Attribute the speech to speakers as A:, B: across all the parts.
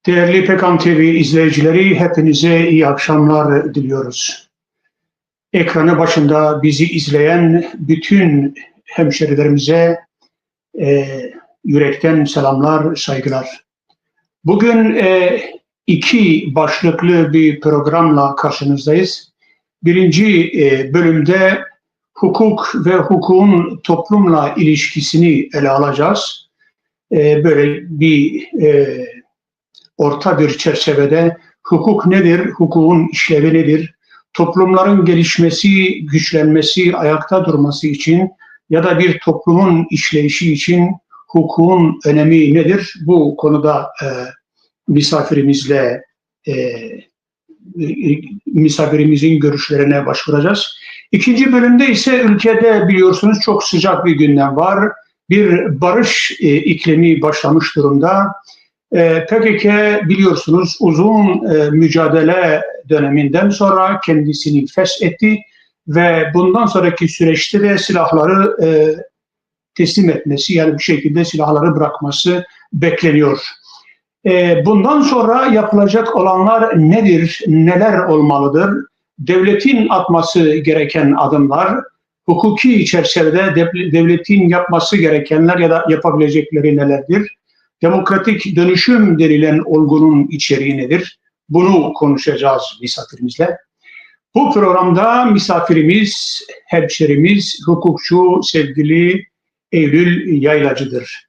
A: Değerli Pekan TV izleyicileri, hepinize iyi akşamlar diliyoruz. Ekranı başında bizi izleyen bütün hemşerilerimize yürekten selamlar, saygılar. Bugün iki başlıklı bir programla karşınızdayız. Birinci bölümde hukuk ve hukukun toplumla ilişkisini ele alacağız. Böyle bir orta bir çerçevede hukuk nedir, hukukun işlevi nedir, toplumların gelişmesi, güçlenmesi, ayakta durması için ya da bir toplumun işleyişi için hukukun önemi nedir? Bu konuda misafirimizin görüşlerine başvuracağız. İkinci bölümde ise ülkede biliyorsunuz çok sıcak bir gündem var. Bir barış iklimi başlamış durumda. PKK biliyorsunuz uzun mücadele döneminden sonra kendisini feshetti ve bundan sonraki süreçte de silahları teslim etmesi, yani bir şekilde silahları bırakması bekleniyor. Bundan sonra yapılacak olanlar nedir, neler olmalıdır? Devletin atması gereken adımlar, hukuki çerçevede devletin yapması gerekenler ya da yapabilecekleri nelerdir? Demokratik dönüşüm denilen olgunun içeriği nedir? Bunu konuşacağız misafirimizle. Bu programda misafirimiz, hemşerimiz, hukukçu sevgili Eylül Yaylacı'dır.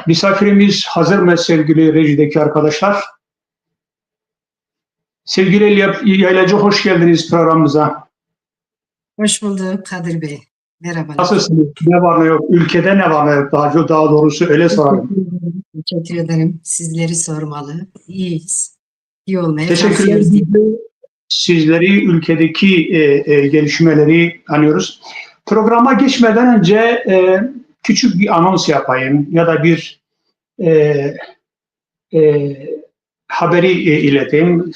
A: Misafirimiz hazır mı sevgili rejideki arkadaşlar? Sevgili Yaylacı, hoş geldiniz programımıza.
B: Hoş bulduk Kadir Bey. Merhabalar.
A: Nasılsınız? Ne var ne yok? Ülkede ne var ne yok? Daha doğrusu öyle soralım.
B: Teşekkür ederim. Sizleri sormalı. İyiyiz. İyi olmaya
A: teşekkür ederim. Sizleri, ülkedeki gelişmeleri anıyoruz. Programa geçmeden önce küçük bir anons yapayım ya da bir haberi ileteyim.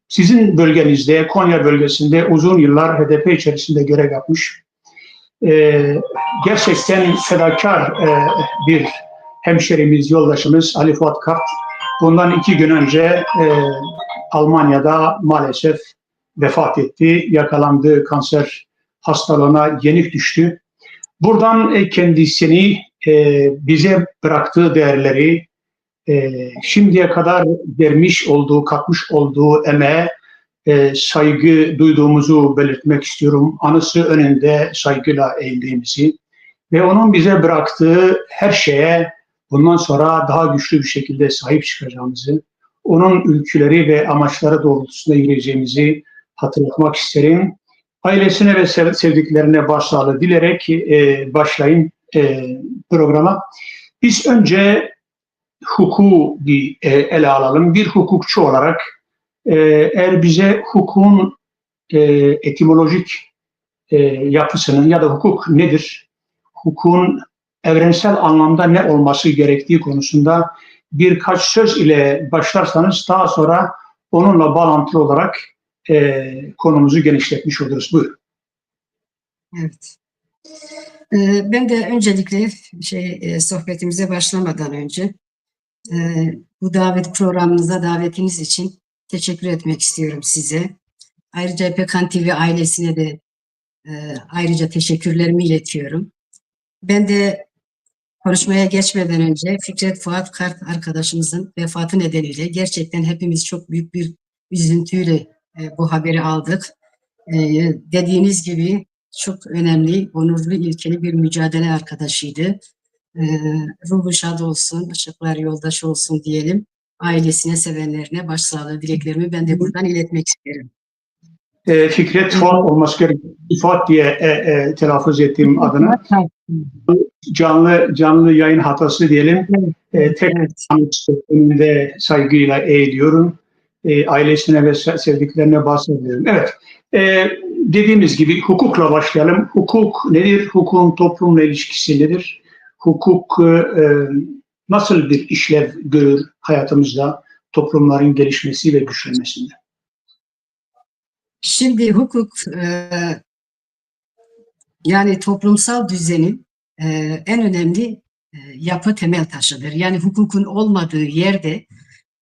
A: Sizin bölgenizde, Konya bölgesinde uzun yıllar HDP içerisinde görev yapmış, gerçekten fedakar bir hemşerimiz, yoldaşımız Ali Fuat Kart, bundan 2 gün önce Almanya'da maalesef vefat etti. Yakalandı, kanser hastalığına yenik düştü. Buradan kendisini, bize bıraktığı değerleri, şimdiye kadar vermiş olduğu, katmış olduğu emeğe saygı duyduğumuzu belirtmek istiyorum. Anısı önünde saygıyla eğildiğimizi ve onun bize bıraktığı her şeye bundan sonra daha güçlü bir şekilde sahip çıkacağımızı, onun ülkeleri ve amaçları doğrultusunda yürüyeceğimizi hatırlatmak isterim. Ailesine ve sevdiklerine başsağlığı dilerek başlayayım programa. Biz önce hukuku bir ele alalım. Bir hukukçu olarak eğer bize hukukun etimolojik yapısının ya da hukuk nedir, hukukun evrensel anlamda ne olması gerektiği konusunda birkaç söz ile başlarsanız daha sonra onunla bağlantılı olarak konumuzu genişletmiş oluruz. Buyurun.
B: Evet. Ben de öncelikle sohbetimize başlamadan önce bu programınıza davetiniz için teşekkür etmek istiyorum size. Ayrıca Pekan TV ailesine de ayrıca teşekkürlerimi iletiyorum. Ben de konuşmaya geçmeden önce Fikret Fuat Kart arkadaşımızın vefatı nedeniyle gerçekten hepimiz çok büyük bir üzüntüyle bu haberi aldık. Dediğiniz gibi çok önemli, onurlu, ilkeli bir mücadele arkadaşıydı. Ruhu şad olsun, ışıklar yoldaşı olsun diyelim. Ailesine, sevenlerine başsağlığı dileklerimi ben de buradan iletmek isterim.
A: Fikret Fuat olması gerekiyor. Fuat diye telaffuz ettiğim adına. Canlı yayın hatası diyelim. Tekrar önünde saygıyla eğiliyorum. Ailesine ve sevdiklerine bahsediyorum. Evet. Dediğimiz gibi hukukla başlayalım. Hukuk nedir? Hukukun toplumla ilişkisi nedir? Hukuk nasıl bir işlev görür hayatımızda, toplumların gelişmesi ve güçlenmesinde?
B: Şimdi hukuk yani toplumsal düzenin en önemli yapı temel taşıdır. Yani hukukun olmadığı yerde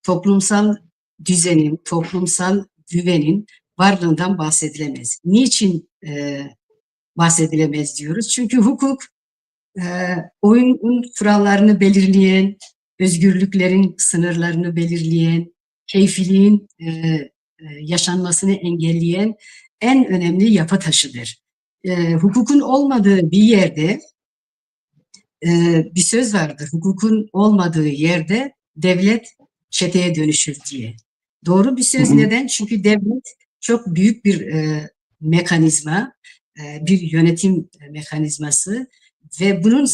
B: toplumsal düzenin, toplumsal güvenin varlığından bahsedilemez. Niçin bahsedilemez diyoruz? Çünkü hukuk oyunun kurallarını belirleyen, özgürlüklerin sınırlarını belirleyen, keyfiliğin yaşanmasını engelleyen en önemli yapı taşıdır. Hukukun olmadığı bir yerde bir söz vardır. Hukukun olmadığı yerde devlet çeteye dönüşür diye. Doğru bir söz. Neden? Çünkü devlet çok büyük bir mekanizma, bir yönetim mekanizması ve bunun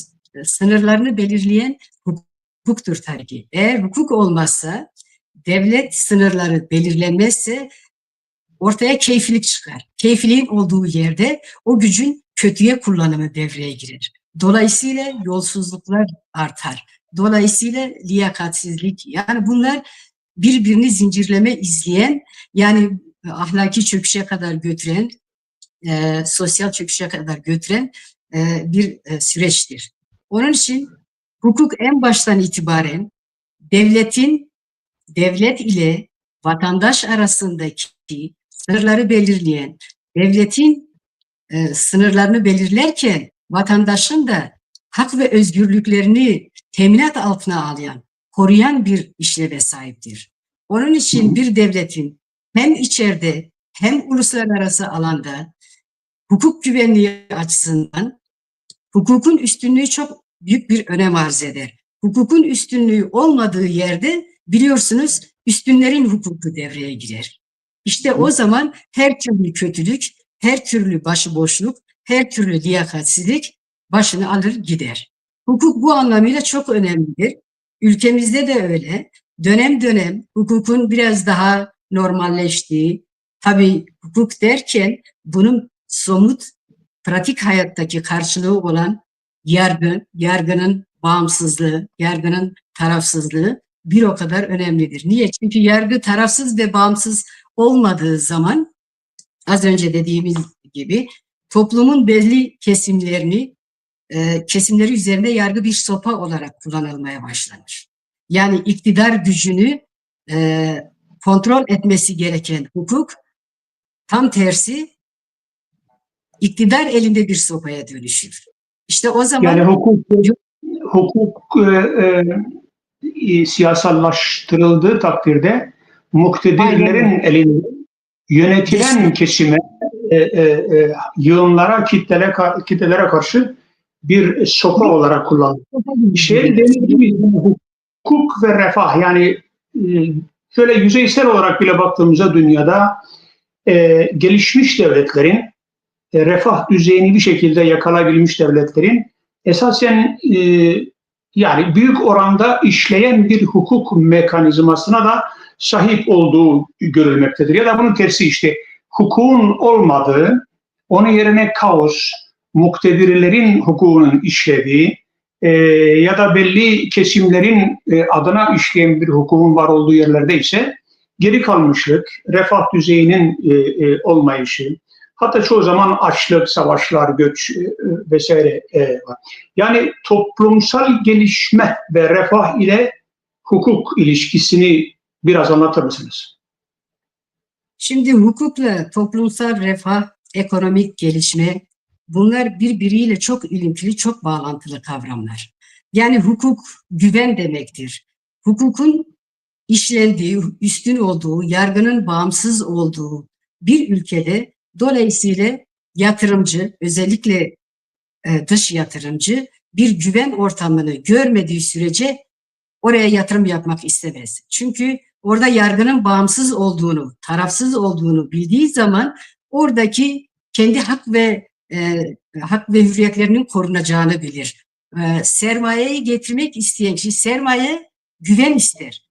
B: sınırlarını belirleyen hukuktur tabii ki. Eğer hukuk olmazsa, devlet sınırları belirlenmezse ortaya keyfilik çıkar. Keyfiliğin olduğu yerde o gücün kötüye kullanımı devreye girer. Dolayısıyla yolsuzluklar artar. Dolayısıyla liyakatsizlik, yani bunlar birbirini zincirleme izleyen, yani ahlaki çöküşe kadar götüren, sosyal çöküşe kadar götüren bir süreçtir. Onun için hukuk en baştan itibaren devlet ile vatandaş arasındaki sınırları belirleyen, devletin sınırlarını belirlerken vatandaşın da hak ve özgürlüklerini teminat altına alan, koruyan bir işleve sahiptir. Onun için bir devletin hem içeride hem uluslararası alanda hukuk güvenliği açısından hukukun üstünlüğü çok büyük bir önem arz eder. Hukukun üstünlüğü olmadığı yerde biliyorsunuz üstünlerin hukuku devreye girer. İşte o zaman her türlü kötülük, her türlü başıboşluk, her türlü liyakatsizlik başını alır gider. Hukuk bu anlamıyla çok önemlidir. Ülkemizde de öyle. Dönem dönem hukukun biraz daha normalleştiği, tabii hukuk derken bunun somut, pratik hayattaki karşılığı olan yargının bağımsızlığı, yargının tarafsızlığı bir o kadar önemlidir. Niye? Çünkü yargı tarafsız ve bağımsız olmadığı zaman, az önce dediğimiz gibi, toplumun belli kesimleri üzerinde yargı bir sopa olarak kullanılmaya başlanır. Yani iktidar gücünü kontrol etmesi gereken hukuk, tam tersi iktidar elinde bir sopaya dönüşür. İşte o zaman
A: Yani hukuk siyasallaştırıldığı takdirde muktedirlerin elinde yönetilen kesime, yığınlara, kitlelere karşı bir sopa olarak kullanılır. Dediğim gibi hukuk ve refah, yani şöyle yüzeysel olarak bile baktığımızda dünyada gelişmiş devletlerin, refah düzeyini bir şekilde yakalayabilmiş devletlerin esasen yani büyük oranda işleyen bir hukuk mekanizmasına da sahip olduğu görülmektedir. Ya da bunun tersi, işte hukukun olmadığı, onun yerine kaos, muktedirlerin hukukunun işlediği ya da belli kesimlerin adına işleyen bir hukukun var olduğu yerlerde ise geri kalmışlık, refah düzeyinin olmayışı, hatta çoğu zaman açlık, savaşlar, göç vesaire var. Yani toplumsal gelişme ve refah ile hukuk ilişkisini biraz anlatır mısınız?
B: Şimdi hukukla toplumsal refah, ekonomik gelişme, bunlar birbiriyle çok ilintili, çok bağlantılı kavramlar. Yani hukuk güven demektir. Hukukun işlendiği, üstün olduğu, yargının bağımsız olduğu bir ülkede dolayısıyla yatırımcı, özellikle dış yatırımcı bir güven ortamını görmediği sürece oraya yatırım yapmak istemez. Çünkü orada yargının bağımsız olduğunu, tarafsız olduğunu bildiği zaman oradaki kendi hak ve hürriyetlerinin korunacağını bilir. Sermayeyi getirmek isteyen kişi sermaye güven ister.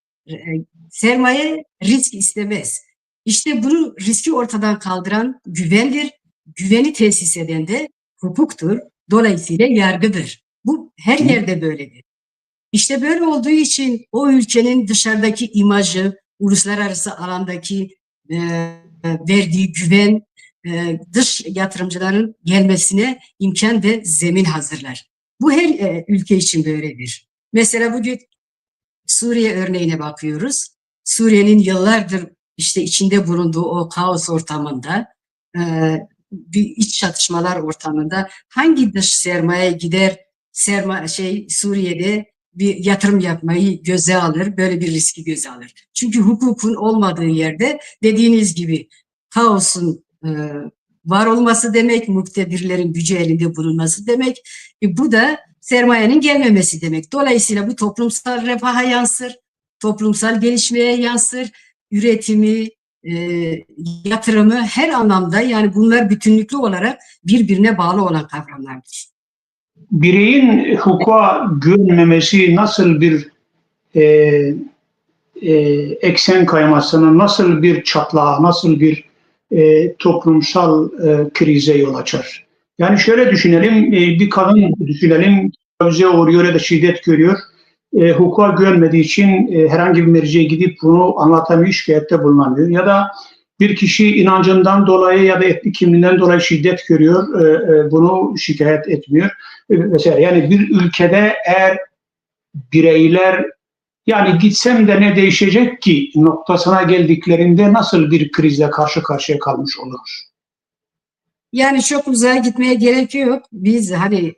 B: Sermaye risk istemez. İşte bunu riski ortadan kaldıran güvendir. Güveni tesis eden de hukuktur. Dolayısıyla yargıdır. Bu her yerde böyledir. İşte böyle olduğu için o ülkenin dışarıdaki imajı, uluslararası alandaki verdiği güven, dış yatırımcıların gelmesine imkan ve zemin hazırlar. Bu her ülke için böyledir. Mesela bugün Suriye örneğine bakıyoruz. Suriye'nin yıllardır işte içinde bulunduğu o kaos ortamında, bir iç çatışmalar ortamında hangi dış sermaye gider Suriye'de bir yatırım yapmayı göze alır, böyle bir riski göze alır. Çünkü hukukun olmadığı yerde dediğiniz gibi kaosun var olması demek, muktedirlerin gücü elinde bulunması demek. Bu da sermayenin gelmemesi demek. Dolayısıyla bu toplumsal refaha yansır, toplumsal gelişmeye yansır, üretimi, yatırımı her anlamda, yani bunlar bütünlüklü olarak birbirine bağlı olan kavramlardır.
A: Bireyin hukuka güvenmemesi nasıl bir e, eksen kaymasına, nasıl bir çatlağa, nasıl bir toplumsal krize yol açar? Yani şöyle düşünelim, bir kadın düşünelim, tecavüze uğruyor ya da şiddet görüyor. Hukuka güvenmediği için herhangi bir merceğe gidip bunu anlatamıyor, şikayette bulunamıyor. Ya da bir kişi inancından dolayı ya da etnik kimliğinden dolayı şiddet görüyor, bunu şikayet etmiyor. Mesela yani bir ülkede eğer bireyler yani gitsem de ne değişecek ki noktasına geldiklerinde nasıl bir krizle karşı karşıya kalmış olur?
B: Yani çok uzağa gitmeye gerek yok. Biz hani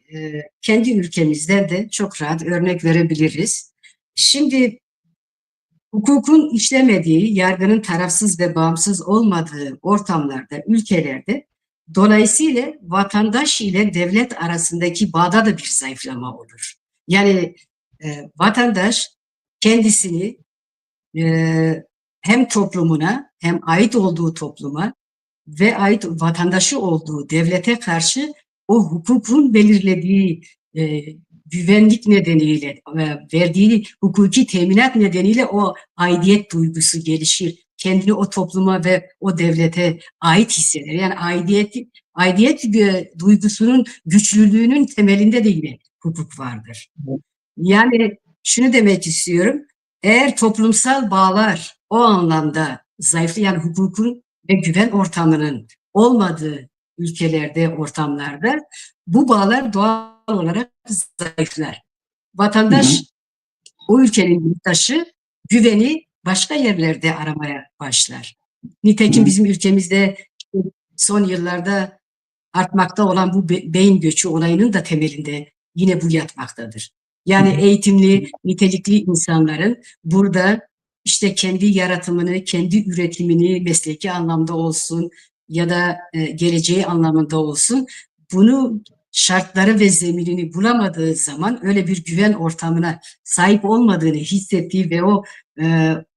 B: kendi ülkemizden de çok rahat örnek verebiliriz. Şimdi hukukun işlemediği, yargının tarafsız ve bağımsız olmadığı ortamlarda, ülkelerde dolayısıyla vatandaş ile devlet arasındaki bağda da bir zayıflama olur. Yani vatandaş kendisini hem toplumuna hem ait olduğu topluma ve ait vatandaşı olduğu devlete karşı o hukukun belirlediği güvenlik nedeniyle, verdiği hukuki teminat nedeniyle o aidiyet duygusu gelişir. Kendini o topluma ve o devlete ait hisseder. Yani aidiyet duygusunun güçlülüğünün temelinde de yine hukuk vardır. Yani şunu demek istiyorum. Eğer toplumsal bağlar o anlamda zayıflayan, hukukun ve güven ortamının olmadığı ülkelerde, ortamlarda bu bağlar doğal olarak zayıflar. Vatandaş, o ülkenin yurttaşı güveni başka yerlerde aramaya başlar. Nitekim bizim ülkemizde son yıllarda artmakta olan bu beyin göçü olayının da temelinde yine bu yatmaktadır. Yani eğitimli, nitelikli insanların burada işte kendi yaratımını, kendi üretimini mesleki anlamda olsun ya da geleceği anlamında olsun, bunu şartları ve zeminini bulamadığı zaman, öyle bir güven ortamına sahip olmadığını hissettiği ve o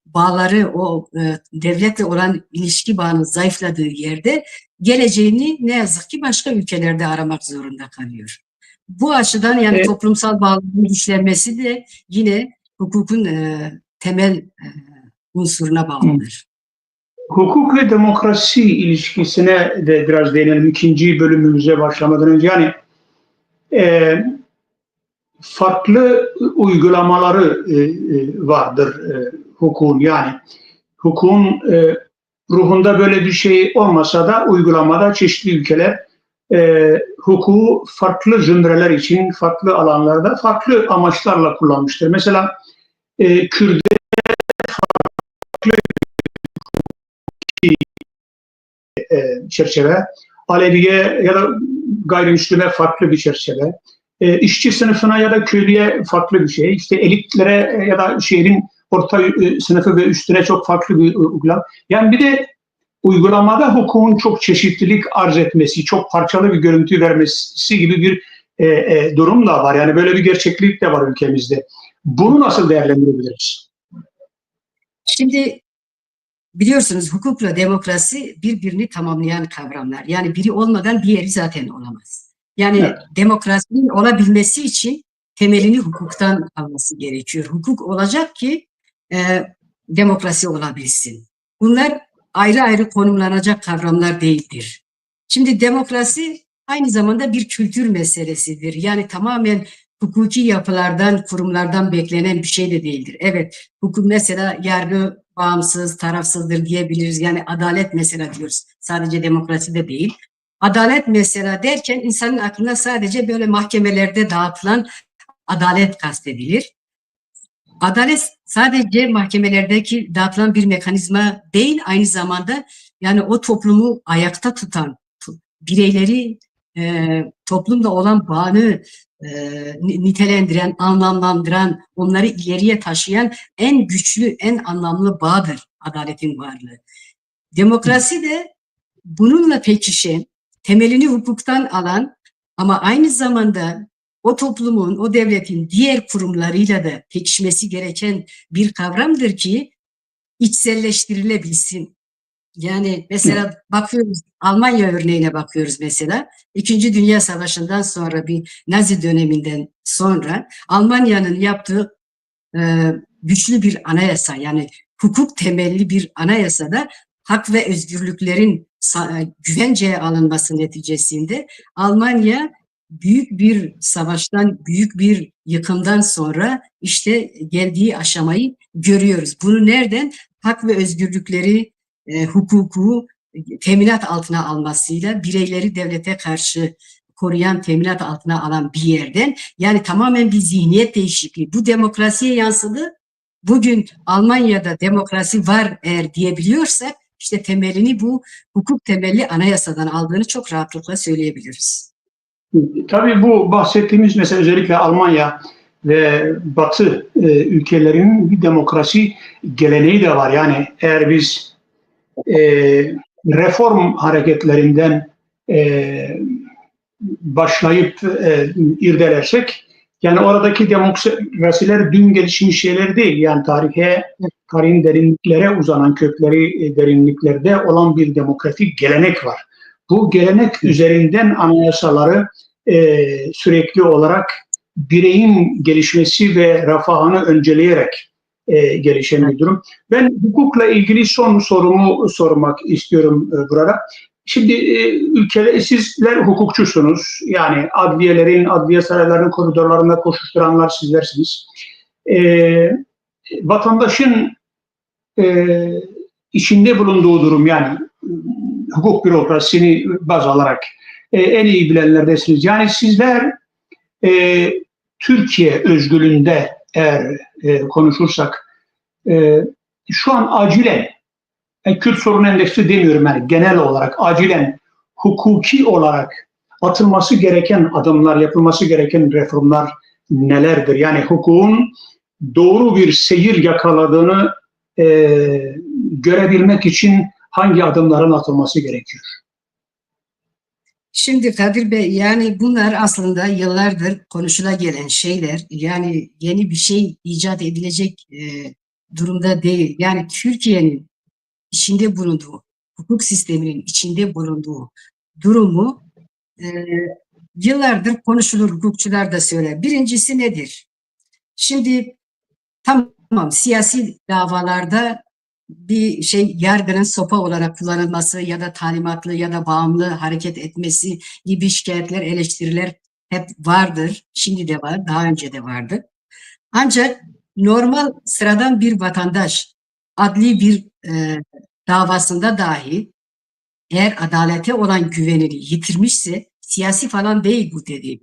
B: bağları, o devletle olan ilişki bağının zayıfladığı yerde geleceğini ne yazık ki başka ülkelerde aramak zorunda kalıyor. Bu açıdan yani toplumsal bağların güçlenmesi de yine hukukun temel unsuruna bağlıdır.
A: Hukuk ve demokrasi ilişkisine de biraz değinelim ikinci bölümümüze başlamadan önce. Yani farklı uygulamaları vardır hukukun. Yani hukukun ruhunda böyle bir şey olmasa da uygulamada çeşitli ülkeler hukuku farklı zümreler için, farklı alanlarda, farklı amaçlarla kullanmıştır. Mesela Kürt'e farklı bir çerçeve, Alevi'ye ya da gayrimüslime farklı bir çerçeve, işçi sınıfına ya da köylüye farklı bir şey, işte elitlere ya da şehrin orta sınıfı ve üstüne çok farklı bir uygulama. Yani bir de uygulamada hukukun çok çeşitlilik arz etmesi, çok parçalı bir görüntü vermesi gibi bir durum da var. Yani böyle bir gerçeklik de var ülkemizde. Bunu nasıl değerlendirebiliriz?
B: Şimdi biliyorsunuz hukukla demokrasi birbirini tamamlayan kavramlar. Yani biri olmadan diğeri zaten olamaz. Yani demokrasinin olabilmesi için temelini hukuktan alması gerekiyor. Hukuk olacak ki demokrasi olabilsin. Bunlar ayrı ayrı konumlanacak kavramlar değildir. Şimdi demokrasi aynı zamanda bir kültür meselesidir. Yani tamamen hukuki yapılardan, kurumlardan beklenen bir şey de değildir. Evet, hukuk mesela yargı bağımsız, tarafsızdır diyebiliriz. Yani adalet mesela diyoruz. Sadece demokrasi de değil. Adalet mesela derken insanın aklına sadece böyle mahkemelerde dağıtılan adalet kastedilir. adalet sadece mahkemelerdeki dağıtılan bir mekanizma değil, aynı zamanda yani o toplumu ayakta tutan, bireyleri toplumda olan bağını nitelendiren, anlamlandıran, onları ileriye taşıyan en güçlü, en anlamlı bağdır adaletin varlığı. Demokrasi de bununla pekişen, temelini hukuktan alan ama aynı zamanda o toplumun, o devletin diğer kurumlarıyla da pekişmesi gereken bir kavramdır ki içselleştirilebilsin. Yani mesela bakıyoruz, Almanya örneğine bakıyoruz mesela. İkinci Dünya Savaşı'ndan sonra bir Nazi döneminden sonra Almanya'nın yaptığı güçlü bir anayasa, yani hukuk temelli bir anayasada hak ve özgürlüklerin güvenceye alınması neticesinde Almanya büyük bir savaştan, büyük bir yıkımdan sonra işte geldiği aşamayı görüyoruz. Bunu nereden? Hak ve özgürlükleri, hukuku teminat altına almasıyla, bireyleri devlete karşı koruyan, teminat altına alan bir yerden, yani tamamen bir zihniyet değişikliği. Bu demokrasiye yansıdı. Bugün Almanya'da demokrasi var eğer diyebiliyorsak, işte temelini bu hukuk temelli anayasadan aldığını çok rahatlıkla söyleyebiliriz.
A: Tabii bu bahsettiğimiz mesela özellikle Almanya ve Batı ülkelerinin bir demokrasi geleneği de var. Yani eğer biz reform hareketlerinden başlayıp irdelersek, yani oradaki demokrasiler dün gelişmiş şeyler değil. Yani tarihin derinliklere uzanan, kökleri derinliklerde olan bir demokratik gelenek var. Bu gelenek üzerinden anayasaları sürekli olarak bireyin gelişmesi ve refahını önceleyerek gelişen bir durum. Ben hukukla ilgili son sorumu sormak istiyorum burada. Şimdi ülkede sizler hukukçusunuz. Yani adliye saraylarının koridorlarında koşuşturanlar sizlersiniz. Vatandaşın içinde bulunduğu durum, yani hukuk bürokrasisini baz alarak en iyi bilenlerdesiniz. Yani sizler Türkiye özgülünde eğer konuşursak şu an acilen, Kürt sorunu endeksi demiyorum, yani genel olarak acilen hukuki olarak atılması gereken adımlar, yapılması gereken reformlar nelerdir? Yani hukukun doğru bir seyir yakaladığını görebilmek için hangi adımların atılması gerekiyor?
B: Şimdi Kadir Bey, yani bunlar aslında yıllardır konuşula gelen şeyler. Yani yeni bir şey icat edilecek durumda değil. Yani Türkiye'nin içinde bulunduğu, hukuk sisteminin içinde bulunduğu durumu yıllardır konuşulur, hukukçular da söyler. Birincisi nedir? Şimdi tamam, siyasi davalarda bir şey, yargının sopa olarak kullanılması ya da talimatlı ya da bağımlı hareket etmesi gibi şikayetler, eleştiriler hep vardır. Şimdi de var, daha önce de vardı. Ancak normal sıradan bir vatandaş adli bir davasında dahi eğer adalete olan güvenini yitirmişse, siyasi falan değil bu dediğim.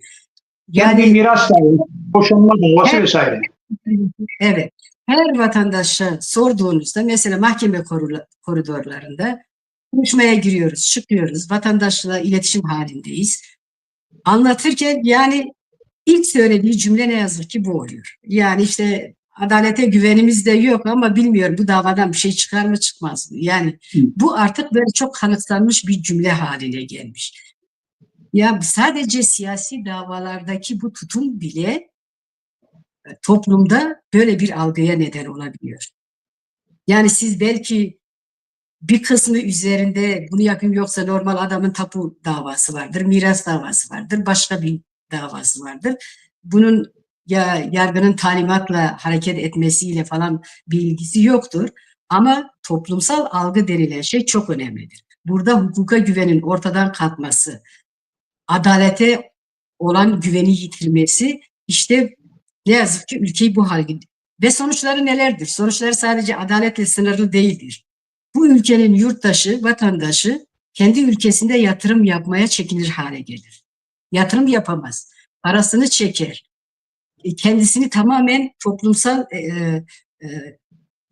A: Yani miras davası, boşanma davası vesaire.
B: Evet. Her vatandaşa sorduğunuzda mesela mahkeme koridorlarında konuşmaya giriyoruz, çıkıyoruz, vatandaşla iletişim halindeyiz. Anlatırken yani ilk söylediği cümle ne yazık ki bu oluyor. Yani işte adalete güvenimiz de yok ama bilmiyorum bu davadan bir şey çıkar mı çıkmaz mı? Yani bu artık böyle çok kanıtlanmış bir cümle haline gelmiş. Ya sadece siyasi davalardaki bu tutum bile toplumda böyle bir algıya neden olabiliyor. Yani siz belki bir kısmı üzerinde bunu yapayım, yoksa normal adamın tapu davası vardır, miras davası vardır, başka bir davası vardır. Bunun ya yargının talimatla hareket etmesiyle falan bir ilgisi yoktur. Ama toplumsal algı denilen şey çok önemlidir. Burada hukuka güvenin ortadan kalkması, adalete olan güveni yitirmesi, işte ne yazık ki ülkeyi bu hale getirdi. Ve sonuçları nelerdir? Sonuçları sadece adaletle sınırlı değildir. Bu ülkenin yurttaşı, vatandaşı kendi ülkesinde yatırım yapmaya çekinir hale gelir. Yatırım yapamaz. Parasını çeker. kendisini tamamen toplumsal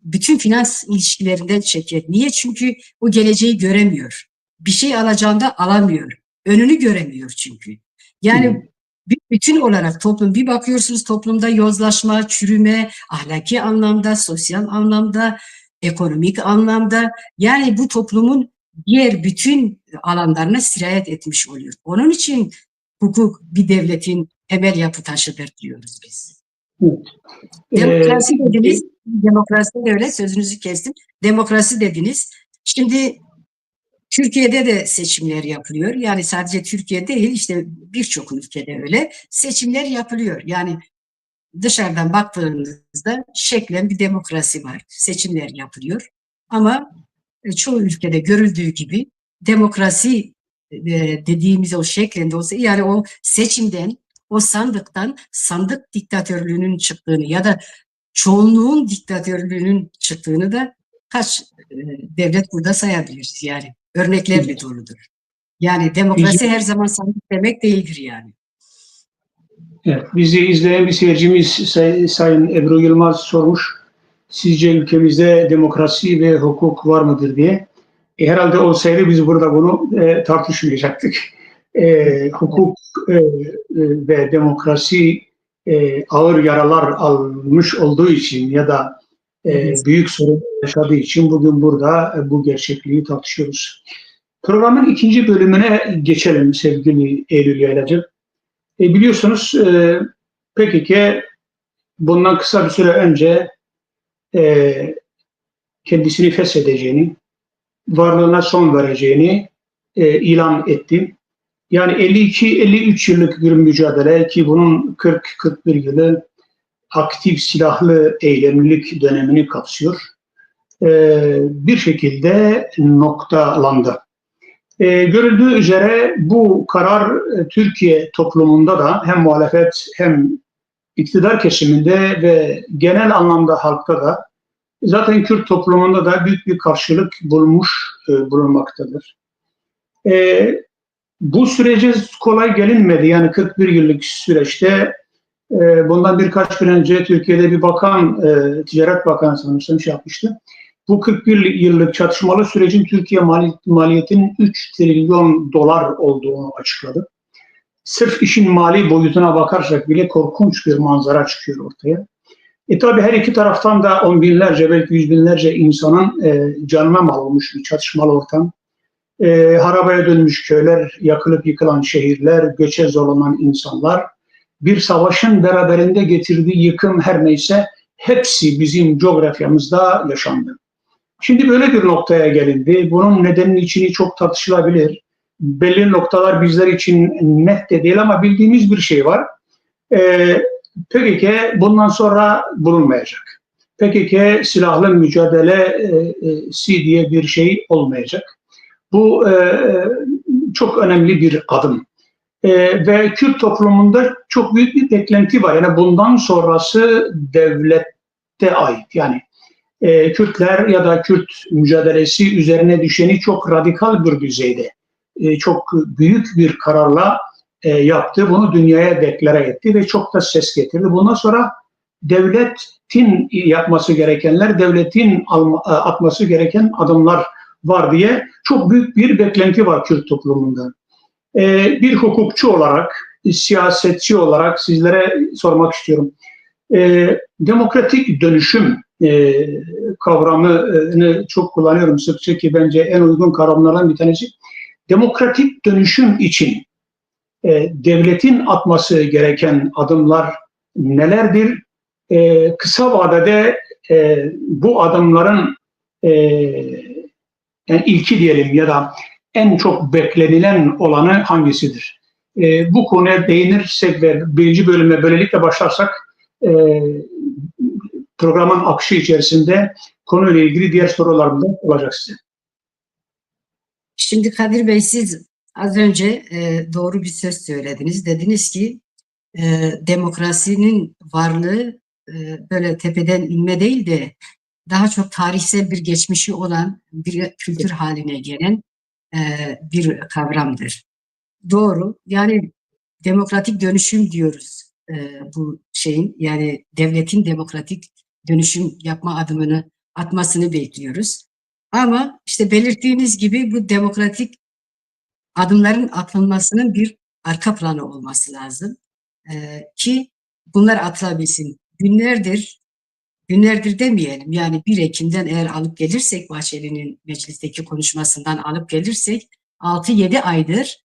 B: bütün finans ilişkilerinden çeker. Niye? Çünkü o geleceği göremiyor. Bir şey alacağında alamıyor. Önünü göremiyor çünkü. Yani bir bütün olarak toplum, bir bakıyorsunuz toplumda yozlaşma, çürüme, ahlaki anlamda, sosyal anlamda, ekonomik anlamda, yani bu toplumun diğer bütün alanlarına sirayet etmiş oluyor. Onun için hukuk bir devletin temel yapı taşıdır diyoruz biz.
A: Evet.
B: Demokrasi dediniz, demokrasi de öyle, sözünüzü kestim. Demokrasi dediniz. Şimdi Türkiye'de de seçimler yapılıyor. Yani sadece Türkiye değil, işte birçok ülkede öyle seçimler yapılıyor. Yani dışarıdan baktığınızda şeklen bir demokrasi var. Seçimler yapılıyor. Ama çoğu ülkede görüldüğü gibi demokrasi dediğimiz o şeklinde olsa, yani o seçimden, o sandıktan sandık diktatörlüğünün çıktığını ya da çoğunluğun diktatörlüğünün çıktığını da kaç devlet burada sayabiliriz yani. Örneklerle doludur. Yani demokrasi her zaman sandık demek değildir yani.
A: Evet, bizi izleyen bir seyircimiz Sayın Ebru Yılmaz sormuş. Sizce ülkemizde demokrasi ve hukuk var mıdır diye. Herhalde olsaydı biz burada bunu tartışmayacaktık. Hukuk ve demokrasi ağır yaralar almış olduğu için ya da büyük sorun yaşadığı için bugün burada bu gerçekliği tartışıyoruz. Programın ikinci bölümüne geçelim sevgili Eylül Yaylacı. Biliyorsunuz PKK bundan kısa bir süre önce kendisini feshedeceğini, varlığına son vereceğini ilan etti. Yani 52-53 yıllık bir mücadele ki bunun 40-41 yılı aktif silahlı eylemlilik dönemini kapsıyor. Bir şekilde noktalandı. Görüldüğü üzere bu karar Türkiye toplumunda da hem muhalefet hem iktidar kesiminde ve genel anlamda halkta da zaten Kürt toplumunda da büyük bir karşılık bulunmaktadır. Bu sürece kolay gelinmedi. Yani 41 yıllık süreçte bundan birkaç gün önce Türkiye'de bir bakan, Ticaret Bakanı sanırsam yapmıştı. Bu 41 yıllık çatışmalı sürecin Türkiye maliyetinin 3 trilyon dolar olduğunu açıkladı. Sırf işin mali boyutuna bakarsak bile korkunç bir manzara çıkıyor ortaya. Tabii her iki taraftan da on binlerce belki yüz binlerce insanın canına mal olmuş bir çatışmalı ortam. Harabaya dönmüş köyler, yakılıp yıkılan şehirler, göçe zorlanan insanlar, bir savaşın beraberinde getirdiği yıkım her neyse hepsi bizim coğrafyamızda yaşandı. Şimdi böyle bir noktaya gelindi. Bunun nedeninin içini çok tartışılabilir. Belli noktalar bizler için net de değil ama bildiğimiz bir şey var. PKK bundan sonra bulunmayacak. PKK silahlı mücadelesi diye bir şey olmayacak. Bu çok önemli bir adım. Ve Kürt toplumunda çok büyük bir beklenti var. Yani bundan sonrası devlete ait. Yani Kürtler ya da Kürt mücadelesi üzerine düşeni çok radikal bir düzeyde, çok büyük bir kararla yaptı. Bunu dünyaya deklare etti ve çok da ses getirdi. Bundan sonra devletin yapması gerekenler, devletin atması gereken adımlar var diye çok büyük bir beklenti var Kürt toplumundan. Bir hukukçu olarak, siyasetçi olarak sizlere sormak istiyorum. Demokratik dönüşüm kavramını çok kullanıyorum sıkça ki bence en uygun kavramlardan bir tanesi. Demokratik dönüşüm için devletin atması gereken adımlar nelerdir? Kısa vadede bu adımların yani ilki diyelim ya da en çok beklenilen olanı hangisidir? Bu konuya değinirsek ve birinci bölüme böylelikle başlarsak programın akışı içerisinde konuyla ilgili diğer sorularım da olacak size.
B: Şimdi Kadir Bey, siz az önce doğru bir söz söylediniz. Dediniz ki demokrasinin varlığı böyle tepeden inme değil de daha çok tarihsel bir geçmişi olan bir kültür haline gelen bir kavramdır. Doğru. Yani demokratik dönüşüm diyoruz. bu şeyin, yani devletin demokratik dönüşüm yapma adımını atmasını bekliyoruz. Ama işte belirttiğiniz gibi bu demokratik adımların atılmasının bir arka planı olması lazım. Ki bunlar atılabilsin. Günlerdir demeyelim, yani 1 Ekim'den eğer alıp gelirsek, Bahçeli'nin meclisteki konuşmasından alıp gelirsek 6-7 aydır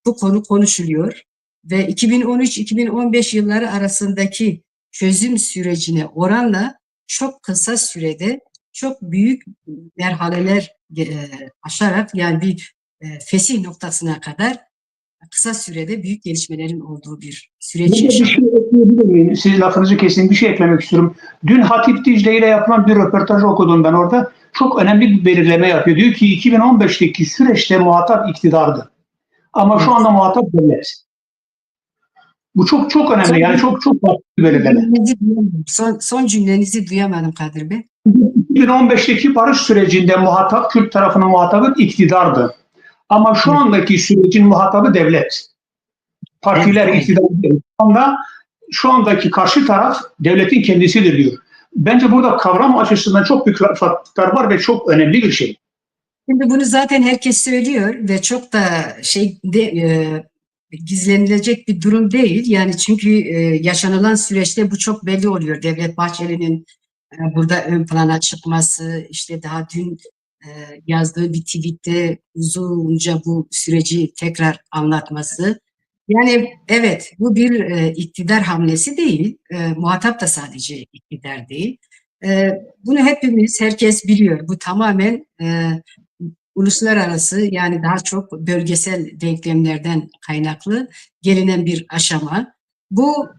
B: bu konu konuşuluyor ve 2013-2015 yılları arasındaki çözüm sürecine oranla çok kısa sürede çok büyük merhaleler aşarak, yani bir fesih noktasına kadar kısa sürede büyük gelişmelerin olduğu bir süreç
A: Bir
B: yaşanıyor.
A: şey ekleyebilir miyim? Siz lafınızı kesin, bir şey eklemek istiyorum. Dün Hatip Dicle ile yapılan bir röportaj okudum ben orada. Çok önemli bir belirleme yapıyor. Diyor ki 2015'teki süreçte muhatap iktidardı. Ama şu
B: Evet.
A: anda muhatap devlet. Bu çok çok önemli. Yani çok çok farklı bir belirleme.
B: Son cümlenizi duyamadım Kadir Bey.
A: 2015'teki barış sürecinde muhatap, Kürt tarafının muhatabı iktidardı. Ama şu andaki sürecin muhatabı devlet. Partiler
B: Evet,
A: iktidar değil. Şu andaki karşı taraf devletin kendisidir diyor. Bence burada kavram açısından çok büyük farklılıklar var ve çok önemli bir şey.
B: Şimdi bunu zaten herkes söylüyor ve çok da gizlenilecek bir durum değil. Yani çünkü yaşanılan süreçte bu çok belli oluyor. Devlet Bahçeli'nin burada ön plana çıkması, işte daha dün yazdığı bir tweette uzunca bu süreci tekrar anlatması. Yani evet, bu bir iktidar hamlesi değil. Muhatap da sadece iktidar değil. Bunu hepimiz, herkes biliyor. Bu tamamen uluslararası, yani daha çok bölgesel denklemlerden kaynaklı gelinen bir aşama. Bu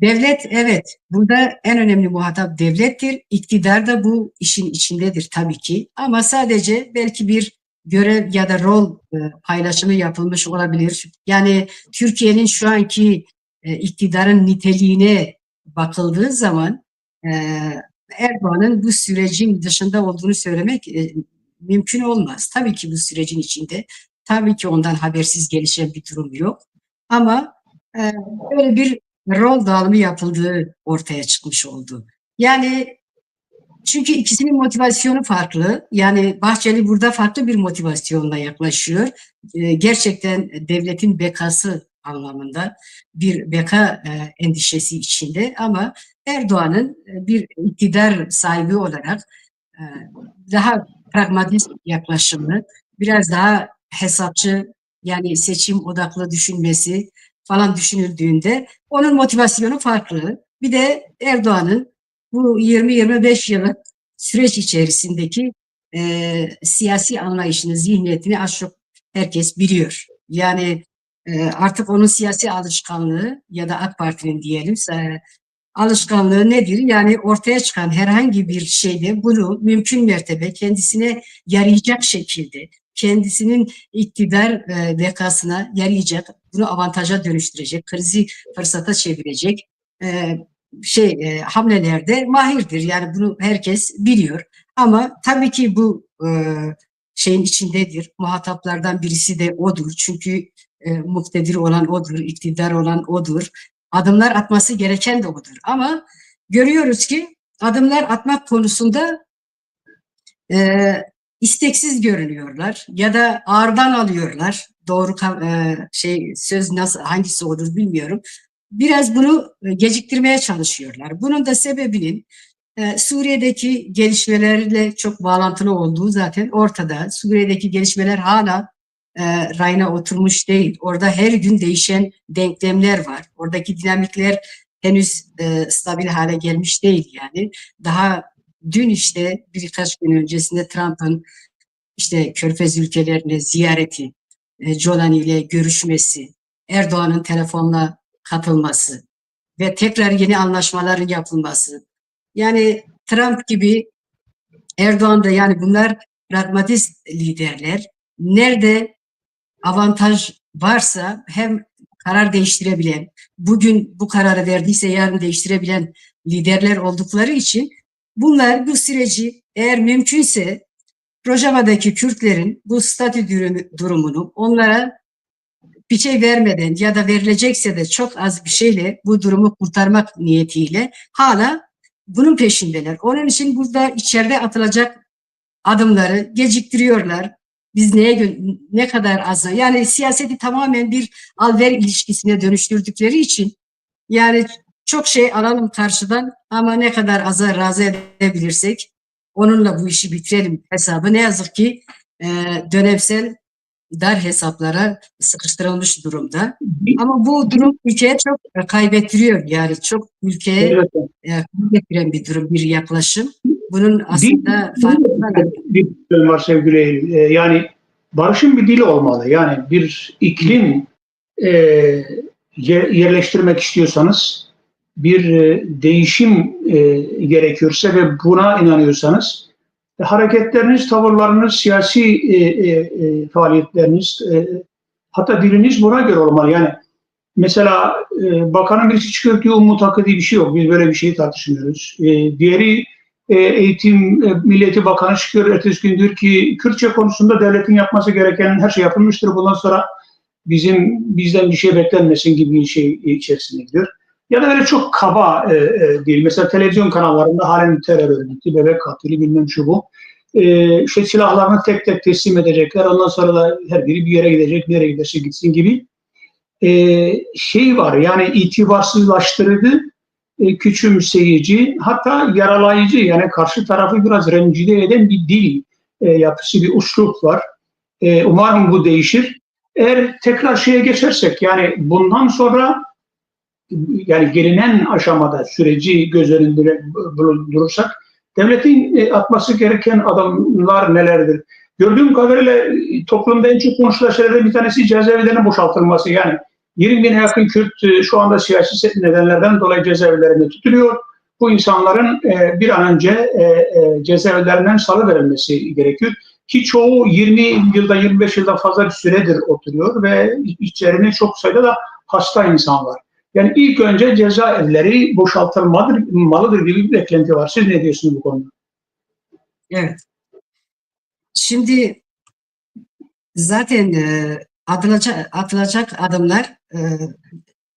B: devlet, evet, burada en önemli muhatap devlettir. İktidar da bu işin içindedir tabii ki. Ama sadece belki bir görev ya da rol paylaşımı yapılmış olabilir. Yani Türkiye'nin şu anki iktidarın niteliğine bakıldığı zaman e, Erdoğan'ın bu sürecin dışında olduğunu söylemek mümkün olmaz. Tabii ki bu sürecin içinde, tabii ki ondan habersiz gelişen bir durum yok. Ama böyle bir rol dağılımı yapıldığı ortaya çıkmış oldu. Yani çünkü ikisinin motivasyonu farklı. Yani Bahçeli burada farklı bir motivasyonla yaklaşıyor. Gerçekten devletin bekası anlamında bir beka endişesi içinde, ama Erdoğan'ın bir iktidar sahibi olarak e, daha pragmatist yaklaşımı, biraz daha hesapçı, yani seçim odaklı düşünmesi falan düşünüldüğünde onun motivasyonu farklı. Bir de Erdoğan'ın bu 20-25 yıllık süreç içerisindeki siyasi anlayışını, zihniyetini az çok herkes biliyor. Yani artık onun siyasi alışkanlığı ya da AK Parti'nin diyelim alışkanlığı nedir? Yani ortaya çıkan herhangi bir şeyde bunu mümkün mertebe kendisine yarayacak şekilde, kendisinin iktidar bekasına yarayacak, bunu avantaja dönüştürecek, krizi fırsata çevirecek hamlelerde mahirdir. Yani bunu herkes biliyor. Ama tabii ki bu şeyin içindedir. Muhataplardan birisi de odur. Çünkü muktedir olan odur, iktidar olan odur. Adımlar atması gereken de odur. Ama görüyoruz ki adımlar atmak konusunda e, isteksiz görünüyorlar ya da ağırdan alıyorlar. Doğru söz nasıl, hangisi olur bilmiyorum. Biraz bunu geciktirmeye çalışıyorlar. Bunun da sebebinin Suriye'deki gelişmelerle çok bağlantılı olduğu zaten ortada. Suriye'deki gelişmeler hala rayına oturmuş değil. Orada her gün değişen denklemler var. Oradaki dinamikler henüz stabil hale gelmiş değil yani. Daha dün, işte birkaç gün öncesinde Trump'ın işte Körfez ülkelerine ziyareti, Jolani ile görüşmesi, Erdoğan'ın telefonla katılması ve tekrar yeni anlaşmaların yapılması. Yani Trump gibi, Erdoğan da, yani bunlar pragmatist liderler. Nerede avantaj varsa hem karar değiştirebilen, bugün bu kararı verdiyse yarın değiştirebilen liderler oldukları için bunlar bu süreci, eğer mümkünse Rojava'daki Kürtlerin bu statü durumunu onlara bir şey vermeden ya da verilecekse de çok az bir şeyle bu durumu kurtarmak niyetiyle hala bunun peşindeler. Onun için burada içeride atılacak adımları geciktiriyorlar. Biz ne kadar az, yani siyaseti tamamen bir al-ver ilişkisine dönüştürdükleri için, yani çok şey alalım karşıdan ama ne kadar aza razı edebilirsek onunla bu işi bitirelim hesabı ne yazık ki dönemsel dar hesaplara sıkıştırılmış durumda. Ama bu durum ülkeye çok kaybettiriyor. Yani çok ülkeye
A: Evet.
B: kaybettiren bir durum, bir yaklaşım. Bunun
A: Bir,
B: aslında farkında
A: bir durum var sevgili Eylül. Yani barışın bir dili olmalı. Yani bir iklim e, yerleştirmek istiyorsanız, bir değişim gerekiyorsa ve buna inanıyorsanız, hareketleriniz, tavırlarınız, siyasi faaliyetleriniz, hatta diliniz buna göre olmalı. Yani mesela bakanın birisi çıkıyor diyor umut hakkı diye bir şey yok. Biz böyle bir şeyi tartışmıyoruz. Diğeri Eğitim Milliyeti Bakanı çıkıyor ertesi gün diyor ki Kürtçe konusunda devletin yapması gereken her şey yapılmıştır. Bundan sonra bizden bir şey beklenmesin gibi bir şey içerisine gidiyor. Ya da öyle çok kaba değil. Mesela televizyon kanallarında halen terör örgütü, bebek katili bilmem şu bu. İşte silahlarını tek tek teslim edecekler. Ondan sonra da her biri bir yere gidecek. Nereye giderse gitsin gibi şey var. Yani itibarsızlaştırıcı, küçümseyici, hatta yaralayıcı, yani karşı tarafı biraz rencide eden bir dil yapısı, bir üslup var. Umarım bu değişir. Eğer tekrar şeye geçersek, yani bundan sonra, yani gelinen aşamada süreci göz önünde bulundurursak, devletin atması gereken adımlar nelerdir? Gördüğüm kadarıyla toplumda en çok konuşulan şeylerden bir tanesi cezaevlerinin boşaltılması. Yani 20 bine yakın Kürt şu anda siyasi nedenlerden dolayı cezaevlerinde tutuluyor. Bu insanların bir an önce cezaevlerinden salıverilmesi gerekiyor. Ki çoğu 20 yılda 25 yıldan fazla bir süredir oturuyor ve içlerinde çok sayıda da hasta insan var. Yani ilk önce cezaevleri boşaltılmalıdır gibi bir beklenti var. Siz ne diyorsunuz bu konuda?
B: evet. Şimdi zaten atılacak adımlar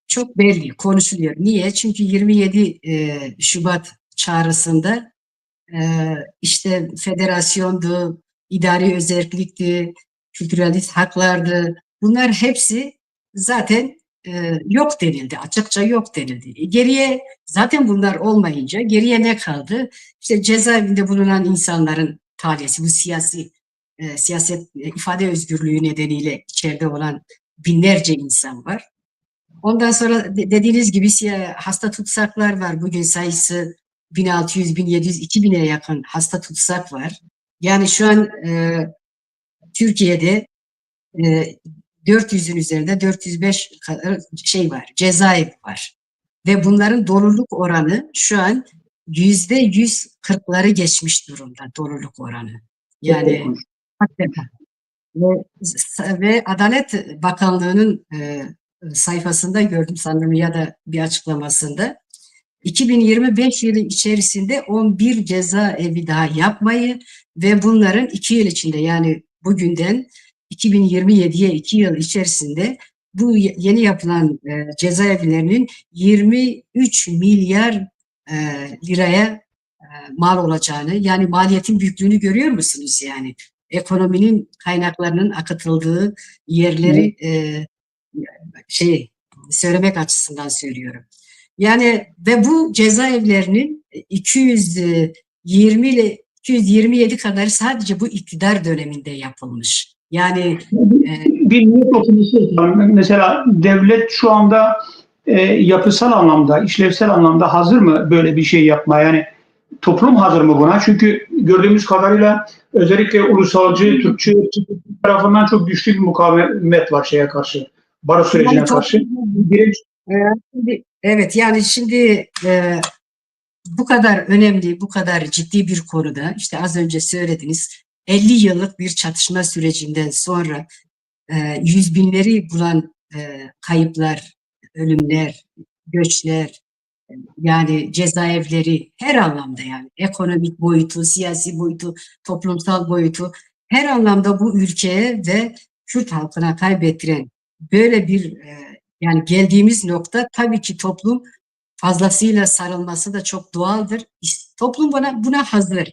B: çok belli, konuşuluyor. Niye? Çünkü 27 Şubat çağrısında işte federasyondu, idari özellikti, kültüralist haklardı. Bunlar hepsi zaten yok denildi, açıkça yok denildi. Geriye zaten bunlar olmayınca geriye ne kaldı? İşte cezaevinde bulunan insanların tahliyesi, bu siyaset ifade özgürlüğü nedeniyle içeride olan binlerce insan var. Ondan sonra dediğiniz gibi hasta tutsaklar var. Bugün sayısı 1600, 1700, 2000'e yakın hasta tutsak var. Yani şu an Türkiye'de 400'ün üzerinde 405 kadar şey var, cezaevi var. Ve bunların doluluk oranı şu an %140'ları geçmiş durumda, doluluk oranı. Yani hakikaten. Ve Adalet Bakanlığı'nın sayfasında gördüm sanırım ya da bir açıklamasında 2025 yılı içerisinde 11 cezaevi daha yapmayı ve bunların 2 yıl içinde, yani bugünden 2027'ye 2 yıl içerisinde bu yeni yapılan cezaevlerinin 23 milyar liraya mal olacağını, yani maliyetin büyüklüğünü görüyor musunuz yani? Ekonominin kaynaklarının akıtıldığı yerleri söylemek açısından söylüyorum. Yani ve bu cezaevlerinin 220 ile 227 kadar sadece bu iktidar döneminde yapılmış. Yani
A: bir niyet okuması var. Mesela devlet şu anda yapısal anlamda, işlevsel anlamda hazır mı böyle bir şey yapmaya? Yani toplum hazır mı buna? Çünkü gördüğümüz kadarıyla özellikle ulusalcı, Türkçü tarafından çok güçlü bir mukavemet var şeye karşı, baro sürecine karşı.
B: Evet, yani şimdi bu kadar önemli, bu kadar ciddi bir konuda, işte az önce söylediniz, 50 yıllık bir çatışma sürecinden sonra yüz binleri bulan kayıplar, ölümler, göçler, yani cezaevleri her anlamda, yani ekonomik boyutu, siyasi boyutu, toplumsal boyutu, her anlamda bu ülkeye ve Kürt halkına kaybettiren böyle bir yani geldiğimiz nokta tabii ki toplum fazlasıyla sarılması da çok doğaldır. Toplum buna hazır.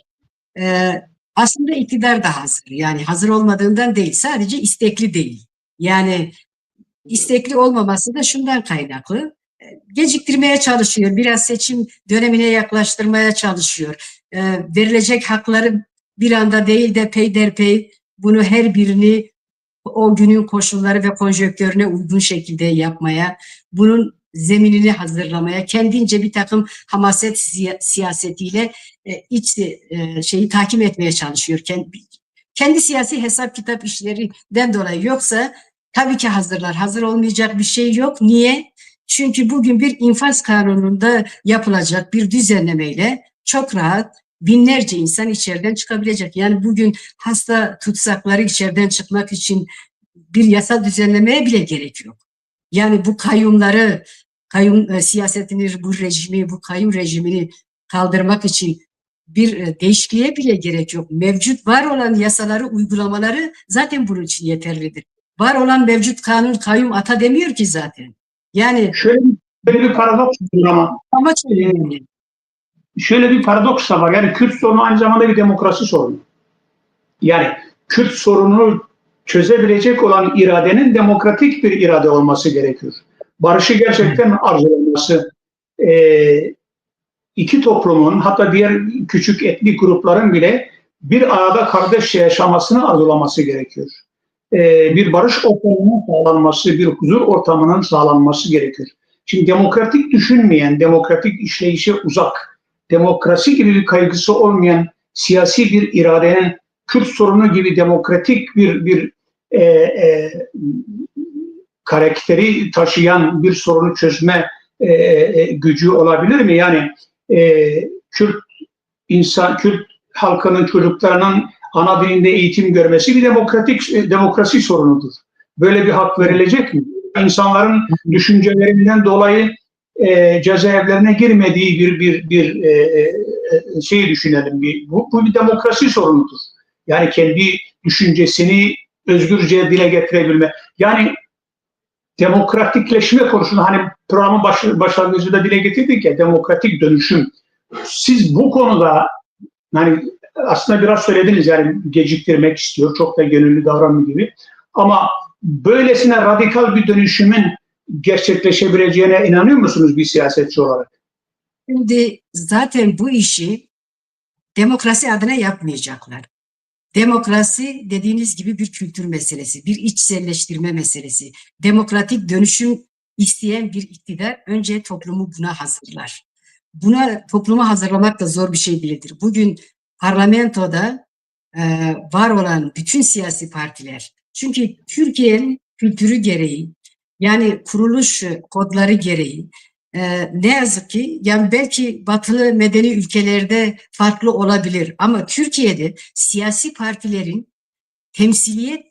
B: Aslında iktidar da hazır. Yani hazır olmadığından değil, sadece istekli değil. Yani istekli olmaması da şundan kaynaklı. Geciktirmeye çalışıyor. Biraz seçim dönemine yaklaştırmaya çalışıyor. Verilecek hakları bir anda değil de peyderpey bunu her birini o günün koşulları ve konjonktürüne uygun şekilde yapmaya, bunun zeminini hazırlamaya, kendince bir takım hamaset siyasetiyle iç şeyi takip etmeye çalışıyor. Kendi siyasi hesap kitap işlerinden dolayı, yoksa tabii ki hazırlar. Hazır olmayacak bir şey yok. Niye? Çünkü bugün bir infaz kanununda yapılacak bir düzenlemeyle çok rahat binlerce insan içeriden çıkabilecek. Yani bugün hasta tutsakları içeriden çıkmak için bir yasal düzenlemeye bile gerek yok. Yani bu kayyum siyasetini, bu kayyum rejimini kaldırmak için bir değişikliğe bile gerek yok. Mevcut var olan yasaları, uygulamaları zaten bunun için yeterlidir. Var olan mevcut kanun kayyum ata demiyor ki zaten. Yani
A: şöyle bir paradoks var ama
B: amaç önemli.
A: şöyle bir paradoks da var. Yani Kürt sorunu aynı zamanda bir demokrasi sorunu. Yani Kürt sorununu çözebilecek olan iradenin demokratik bir irade olması gerekiyor. Barışı gerçekten arzulanması, iki toplumun, hatta diğer küçük etnik grupların bile bir arada kardeşçe yaşamasını arzulaması gerekiyor. Bir barış ortamının sağlanması, bir huzur ortamının sağlanması gerekiyor. Şimdi demokratik düşünmeyen, demokratik işleyişe uzak, demokrasi gibi bir kaygısı olmayan siyasi bir iradenin Kürt sorunu gibi demokratik bir karakteri taşıyan bir sorunu çözme gücü olabilir mi? Yani Kürt halkının, çocuklarının ana dilinde eğitim görmesi bir demokrasi sorunudur. Böyle bir hak verilecek mi? İnsanların düşüncelerinden dolayı cezaevlerine girmediği bir şeyi düşünelim. Bu bir demokrasi sorunudur. Yani kendi düşüncesini özgürce dile getirebilme. Yani demokratikleşme konusunda, hani programın başlangıcında dile getirdik ya, demokratik dönüşüm. Siz bu konuda, hani aslında biraz söylediniz, yani geciktirmek istiyor, çok da gönüllü davranma gibi. Ama böylesine radikal bir dönüşümün gerçekleşebileceğine inanıyor musunuz bir siyasetçi olarak?
B: Şimdi zaten bu işi demokrasi adına yapmayacaklar. Demokrasi dediğiniz gibi bir kültür meselesi, bir içselleştirme meselesi. Demokratik dönüşüm isteyen bir iktidar önce toplumu buna hazırlar. Toplumu hazırlamak da zor bir şey değildir. Bugün parlamentoda var olan bütün siyasi partiler, çünkü Türkiye'nin kültürü gereği, yani kuruluş kodları gereği, ne yazık ki, yani belki batılı medeni ülkelerde farklı olabilir ama Türkiye'de siyasi partilerin temsiliyet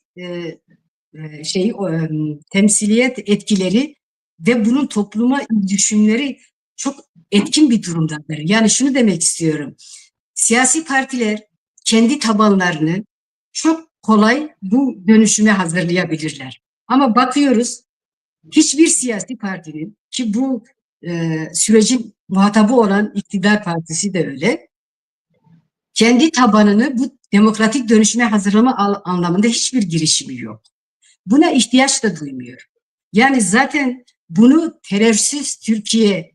B: temsiliyet etkileri ve bunun topluma düşümleri çok etkin bir durumdadır. Yani şunu demek istiyorum. Siyasi partiler kendi tabanlarını çok kolay bu dönüşüme hazırlayabilirler. Ama bakıyoruz, hiçbir siyasi partinin, ki bu sürecin muhatabı olan iktidar partisi de öyle, kendi tabanını bu demokratik dönüşüme hazırlama anlamında hiçbir girişimi yok. Buna ihtiyaç da duymuyor. Yani zaten bunu terörsüz Türkiye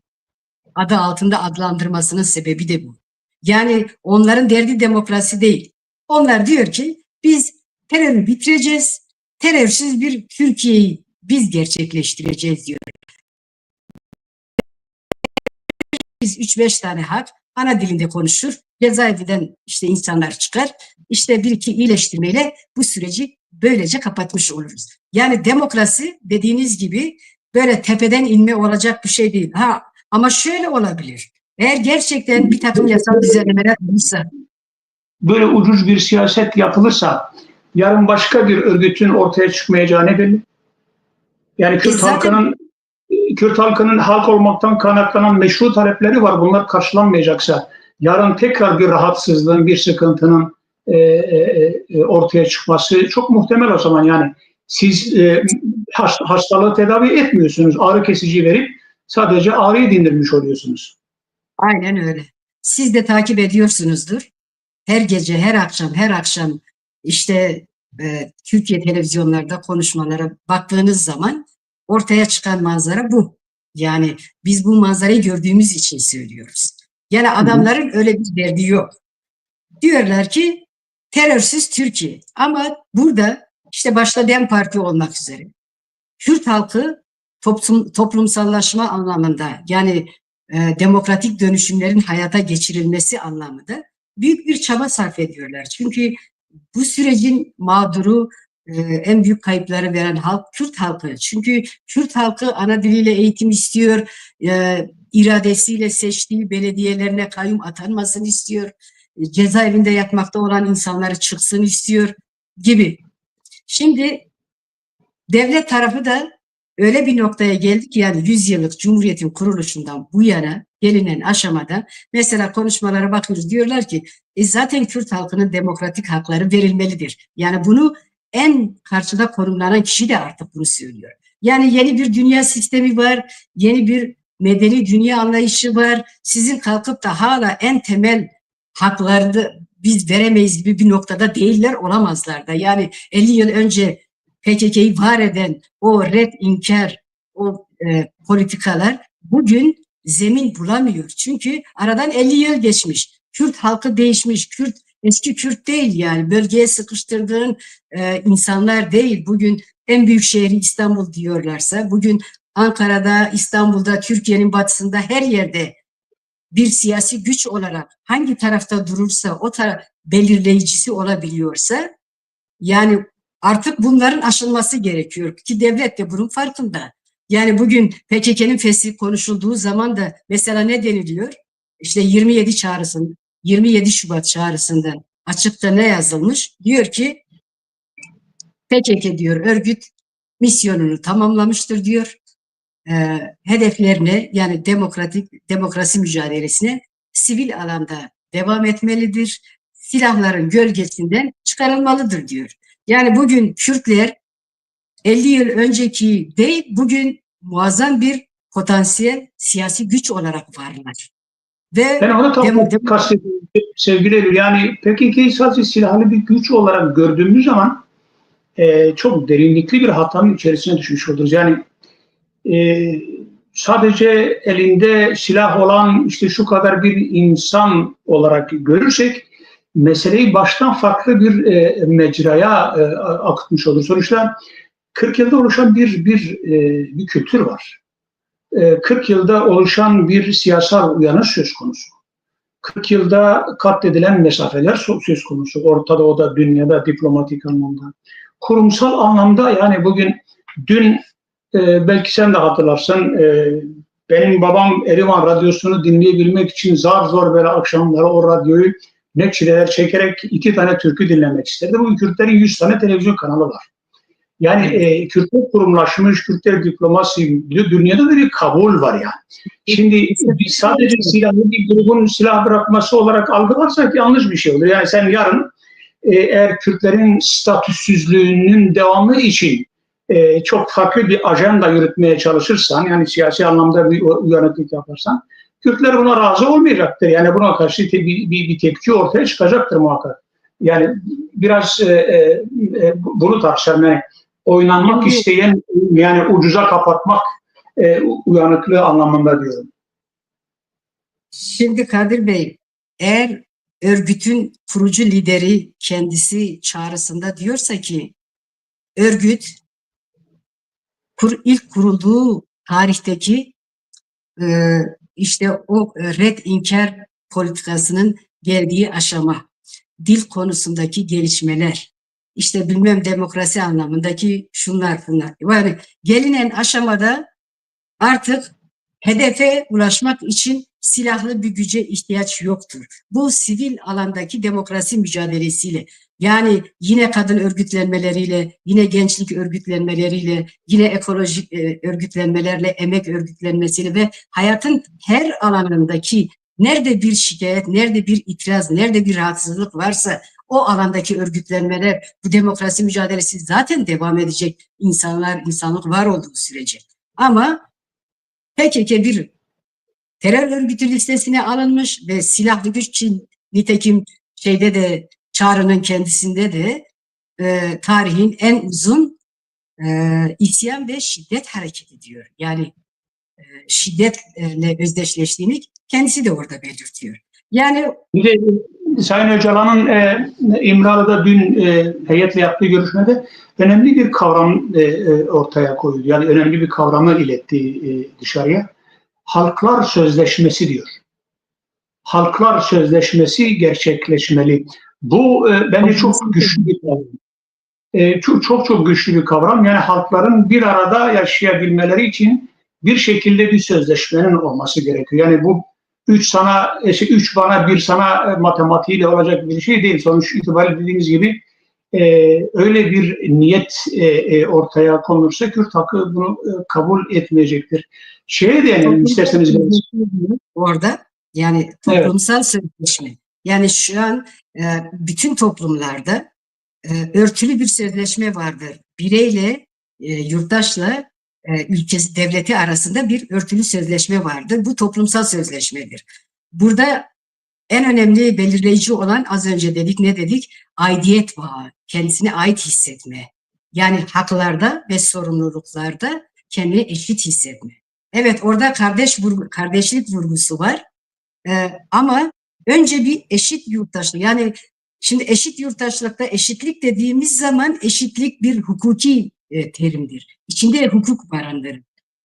B: adı altında adlandırmasının sebebi de bu. Yani onların derdi demokrasi değil. Onlar diyor ki biz terörü bitireceğiz, terörsüz bir Türkiye'yi biz gerçekleştireceğiz diyor. Biz 3-5 tane hak ana dilinde konuşur, cezaevinden işte insanlar çıkar, işte bir iki iyileştirmeyle bu süreci böylece kapatmış oluruz. Yani demokrasi dediğiniz gibi böyle tepeden inme olacak bir şey değil. Ama şöyle olabilir. Eğer gerçekten bir takım yasal düzenlemeler olursa,
A: böyle ucuz bir siyaset yapılırsa yarın başka bir örgütün ortaya çıkmayacağı ne belli? Yani Kürt halkının halk olmaktan kaynaklanan meşru talepleri var. Bunlar karşılanmayacaksa yarın tekrar bir rahatsızlığın, bir sıkıntının ortaya çıkması çok muhtemel o zaman. Yani Siz hastalığı tedavi etmiyorsunuz. Ağrı kesici verip sadece ağrıyı dindirmiş oluyorsunuz.
B: Aynen öyle. Siz de takip ediyorsunuzdur. Her gece, her akşam işte Türkiye televizyonlarda konuşmalara baktığınız zaman ortaya çıkan manzara bu. Yani biz bu manzarayı gördüğümüz için söylüyoruz. Yani adamların öyle bir derdi yok. Diyorlar ki terörsüz Türkiye. Ama burada işte başta DEM Parti olmak üzere Kürt halkı toplumsallaşma anlamında yani demokratik dönüşümlerin hayata geçirilmesi anlamında büyük bir çaba sarf ediyorlar. Çünkü bu sürecin mağduru, en büyük kayıpları veren halk Kürt halkı. Çünkü Kürt halkı ana diliyle eğitim istiyor, iradesiyle seçtiği belediyelerine kayyum atanmasını istiyor, cezaevinde yatmakta olan insanları çıksın istiyor gibi. Şimdi devlet tarafı da öyle bir noktaya geldi ki yani 100 yıllık Cumhuriyet'in kuruluşundan bu yana gelinen aşamada mesela konuşmalara bakıyoruz diyorlar ki zaten Kürt halkının demokratik hakları verilmelidir. Yani bunu en karşıda konumlanan kişi de artık bunu söylüyor. Yani yeni bir dünya sistemi var, yeni bir medeni dünya anlayışı var. Sizin kalkıp da hala en temel hakları biz veremeyiz gibi bir noktada değiller, olamazlar da. Yani 50 yıl önce PKK'yı var eden o red, inkar, o politikalar bugün zemin bulamıyor. Çünkü aradan 50 yıl geçmiş. Kürt halkı değişmiş. Kürt eski Kürt değil yani. Bölgeye sıkıştırdığın insanlar değil. Bugün en büyük şehri İstanbul diyorlarsa, bugün Ankara'da, İstanbul'da, Türkiye'nin batısında her yerde bir siyasi güç olarak hangi tarafta durursa o taraf belirleyicisi olabiliyorsa yani artık bunların aşılması gerekiyor ki devlet de bunun farkında. Yani bugün PKK'nın feshi konuşulduğu zaman da mesela ne deniliyor? İşte 27 Şubat çağrısında açıkta ne yazılmış? Diyor ki PKK diyor örgüt misyonunu tamamlamıştır diyor. Hedeflerine yani demokrasi mücadelesine sivil alanda devam etmelidir. Silahların gölgesinden çıkarılmalıdır diyor. Yani bugün Kürtler 50 yıl önceki değil, bugün muazzam bir potansiyel siyasi güç olarak varlar. Ve
A: Ben onu tam kastediyorum sevgili Eylül. Yani PKK'yı sadece silahlı bir güç olarak gördüğümüz zaman çok derinlikli bir hatanın içerisine düşmüş oluruz. Yani sadece elinde silah olan işte şu kadar bir insan olarak görürsek meseleyi baştan farklı bir mecraya akıtmış olur. Sonuçta 40 yılda oluşan bir kültür var. 40 yılda oluşan bir siyasal uyanış söz konusu. 40 yılda katledilen mesafeler söz konusu. Orta Doğu'da, dünyada, diplomatik anlamda. Kurumsal anlamda yani bugün, dün belki sen de hatırlarsın, benim babam Erivan Radyosu'nu dinleyebilmek için zar zor böyle akşamları o radyoyu ne çileler çekerek 2 tane türkü dinlemek isterdi. Bu Kürtlerin 100 tane televizyon kanalı var. Yani Kürtler kurumlaşmış, Kürtler diplomasi, dünyada da bir kabul var yani. Şimdi biz sadece silahlı bir grubun silah bırakması olarak algılarsak yanlış bir şey olur. Yani sen yarın eğer Kürtlerin statüsüzlüğünün devamı için çok farklı bir ajanda yürütmeye çalışırsan, yani siyasi anlamda bir uyanıklık yaparsan, Kürtler buna razı olmayacaktır. Yani buna karşı bir tepki ortaya çıkacaktır muhakkak. Yani biraz bunu tartışalım. Yani oynanmak isteyen, yani ucuza kapatmak uyanıklığı anlamında diyorum.
B: Şimdi Kadir Bey, eğer örgütün kurucu lideri kendisi çağrısında diyorsa ki örgüt ilk kurulduğu tarihteki işte o red inkar politikasının geldiği aşama, dil konusundaki gelişmeler, işte bilmem demokrasi anlamındaki şunlar bunlar. Yani gelinen aşamada artık hedefe ulaşmak için silahlı bir güce ihtiyaç yoktur. Bu sivil alandaki demokrasi mücadelesiyle, yani yine kadın örgütlenmeleriyle, yine gençlik örgütlenmeleriyle, yine ekolojik örgütlenmelerle, emek örgütlenmesiyle ve hayatın her alanındaki nerede bir şikayet, nerede bir itiraz, nerede bir rahatsızlık varsa o alandaki örgütlenmeler, bu demokrasi mücadelesi zaten devam edecek, insanlık var olduğu sürece. Ama PKK bir terör örgütü listesine alınmış ve silahlı güç için nitekim şeyde de Çağrı'nın kendisinde de tarihin en uzun isyan ve şiddet hareketi diyor. Yani şiddetle özdeşleştiğini kendisi de orada belirtiyor. Yani
A: Bir de Sayın Öcalan'ın İmralı'da dün heyetle yaptığı görüşmede önemli bir kavram ortaya koydu. Yani önemli bir kavramı iletti dışarıya. Halklar Sözleşmesi diyor. Halklar Sözleşmesi gerçekleşmeli. Bu bence çok güçlü bir kavram. Çok güçlü bir kavram. Yani halkların bir arada yaşayabilmeleri için bir şekilde bir sözleşmenin olması gerekiyor. Yani bu üç bana bir sana matematiğiyle olacak bir şey değil. Sonuç itibariyle dediğiniz gibi öyle bir niyet ortaya konulursa Kürt halkı bunu kabul etmeyecektir. Şeye değinelim isterseniz.
B: Orada yani toplumsal sözleşme. Yani şu an bütün toplumlarda örtülü bir sözleşme vardır. Bireyle, yurttaşla, ülkesi, devleti arasında bir örtülü sözleşme vardır. Bu toplumsal sözleşmedir. Burada en önemli belirleyici olan az önce dedik, ne dedik? Aidiyet bağı, kendisine ait hissetme. Yani haklarda ve sorumluluklarda kendini eşit hissetme. Evet, orada kardeşlik vurgusu var. Ama önce bir eşit yurttaşlık, yani şimdi eşit yurttaşlıkta eşitlik dediğimiz zaman eşitlik bir hukuki terimdir. İçinde hukuk barındırır.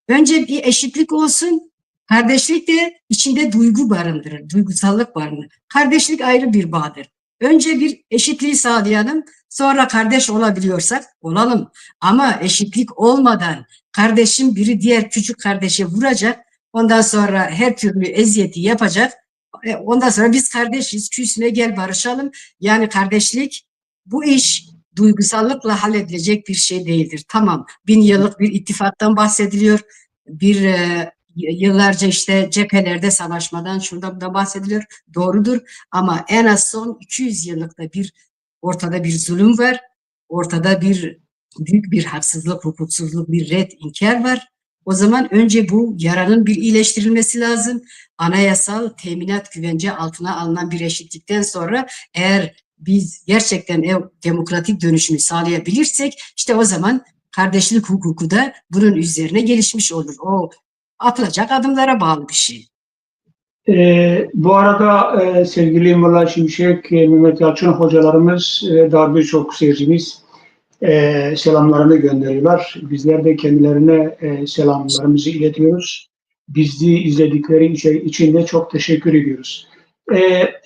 B: Önce bir eşitlik olsun, kardeşlik de içinde duygu barındırır, duygusallık barındırır. Kardeşlik ayrı bir bağdır. Önce bir eşitliği sağlayalım, sonra kardeş olabiliyorsak olalım. Ama eşitlik olmadan kardeşin biri diğer küçük kardeşe vuracak, ondan sonra her türlü eziyeti yapacak. Ondan sonra biz kardeşiz, küsüne gel barışalım. Yani kardeşlik, bu iş duygusallıkla halledilecek bir şey değildir. Tamam, 1000 yıllık bir ittifaktan bahsediliyor. Yıllarca işte cephelerde savaşmadan şuradan da bahsediliyor. Doğrudur ama en az son 200 yıllıkta ortada bir zulüm var. Ortada büyük bir haksızlık, hukuksuzluk, bir red, inkar var. O zaman önce bu yaranın bir iyileştirilmesi lazım. Anayasal teminat güvence altına alınan bir eşitlikten sonra eğer biz gerçekten demokratik dönüşümü sağlayabilirsek işte o zaman kardeşlik hukuku da bunun üzerine gelişmiş olur. O atılacak adımlara bağlı bir şey.
A: Bu arada sevgili Murat Şimşek, Mehmet Yalçın hocalarımız, daha birçok seyircimiz selamlarını gönderiyorlar. Bizler de kendilerine selamlarımızı iletiyoruz. Bizi izledikleri için de çok teşekkür ediyoruz.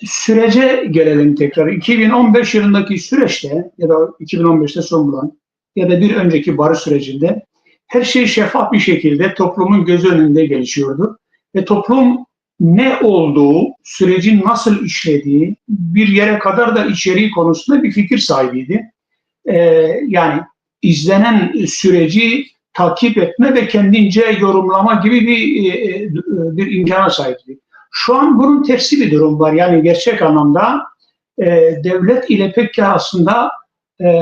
A: Sürece gelelim tekrar. 2015 yılındaki süreçte ya da 2015'te son bulan ya da bir önceki barış sürecinde her şey şeffaf bir şekilde toplumun gözü önünde gelişiyordu. Ve toplum ne olduğu, sürecin nasıl işlediği, bir yere kadar da içeriği konusunda bir fikir sahibiydi. Yani izlenen süreci takip etme ve kendince yorumlama gibi bir imkana sahipti. Şu an bunun tersi bir durum var. Yani gerçek anlamda devlet ile PKK aslında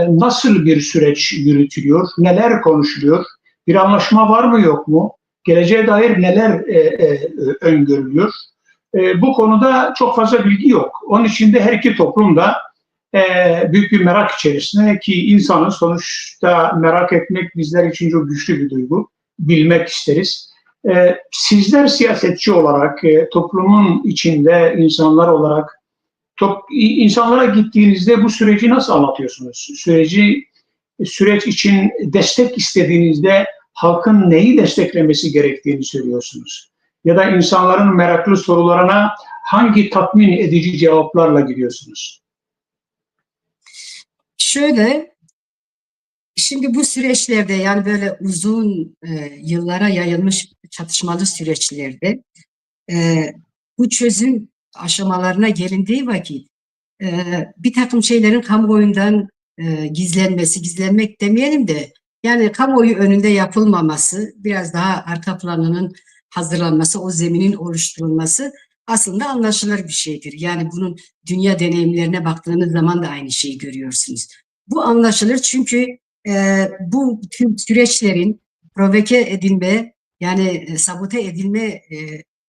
A: nasıl bir süreç yürütülüyor, neler konuşuluyor, bir anlaşma var mı yok mu, geleceğe dair neler öngörülüyor. Bu konuda çok fazla bilgi yok. Onun için de her iki toplum da büyük bir merak içerisinde ki insanın sonuçta merak etmek bizler için çok güçlü bir duygu. Bilmek isteriz. Sizler siyasetçi olarak, toplumun içinde insanlar olarak insanlara gittiğinizde bu süreci nasıl anlatıyorsunuz? Süreç için destek istediğinizde halkın neyi desteklemesi gerektiğini söylüyorsunuz? Ya da insanların meraklı sorularına hangi tatmin edici cevaplarla gidiyorsunuz?
B: Şöyle, şimdi bu süreçlerde yani böyle uzun yıllara yayılmış çatışmalı süreçlerde bu çözüm aşamalarına gelindiği vakit bir takım şeylerin kamuoyundan gizlenmek demeyelim de yani kamuoyu önünde yapılmaması, biraz daha arka planının hazırlanması, o zeminin oluşturulması aslında anlaşılır bir şeydir. Yani bunun dünya deneyimlerine baktığınız zaman da aynı şeyi görüyorsunuz. Bu anlaşılır çünkü bu tüm süreçlerin provoke edilme, yani sabote edilme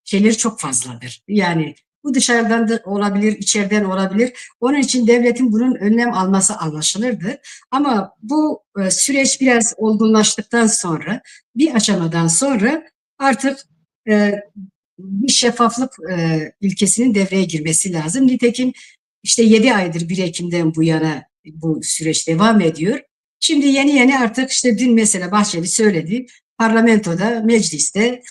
B: şeyleri çok fazladır. Yani bu dışarıdan da olabilir, içeriden olabilir. Onun için devletin bunun önlem alması anlaşılırdı. Ama bu süreç biraz olgunlaştıktan sonra, bir aşamadan sonra artık bir şeffaflık ilkesinin devreye girmesi lazım. Nitekim işte 7 aydır 1 Ekim'den bu yana bu süreç devam ediyor. Şimdi yeni artık işte dün mesela Bahçeli söyledi, parlamentoda, mecliste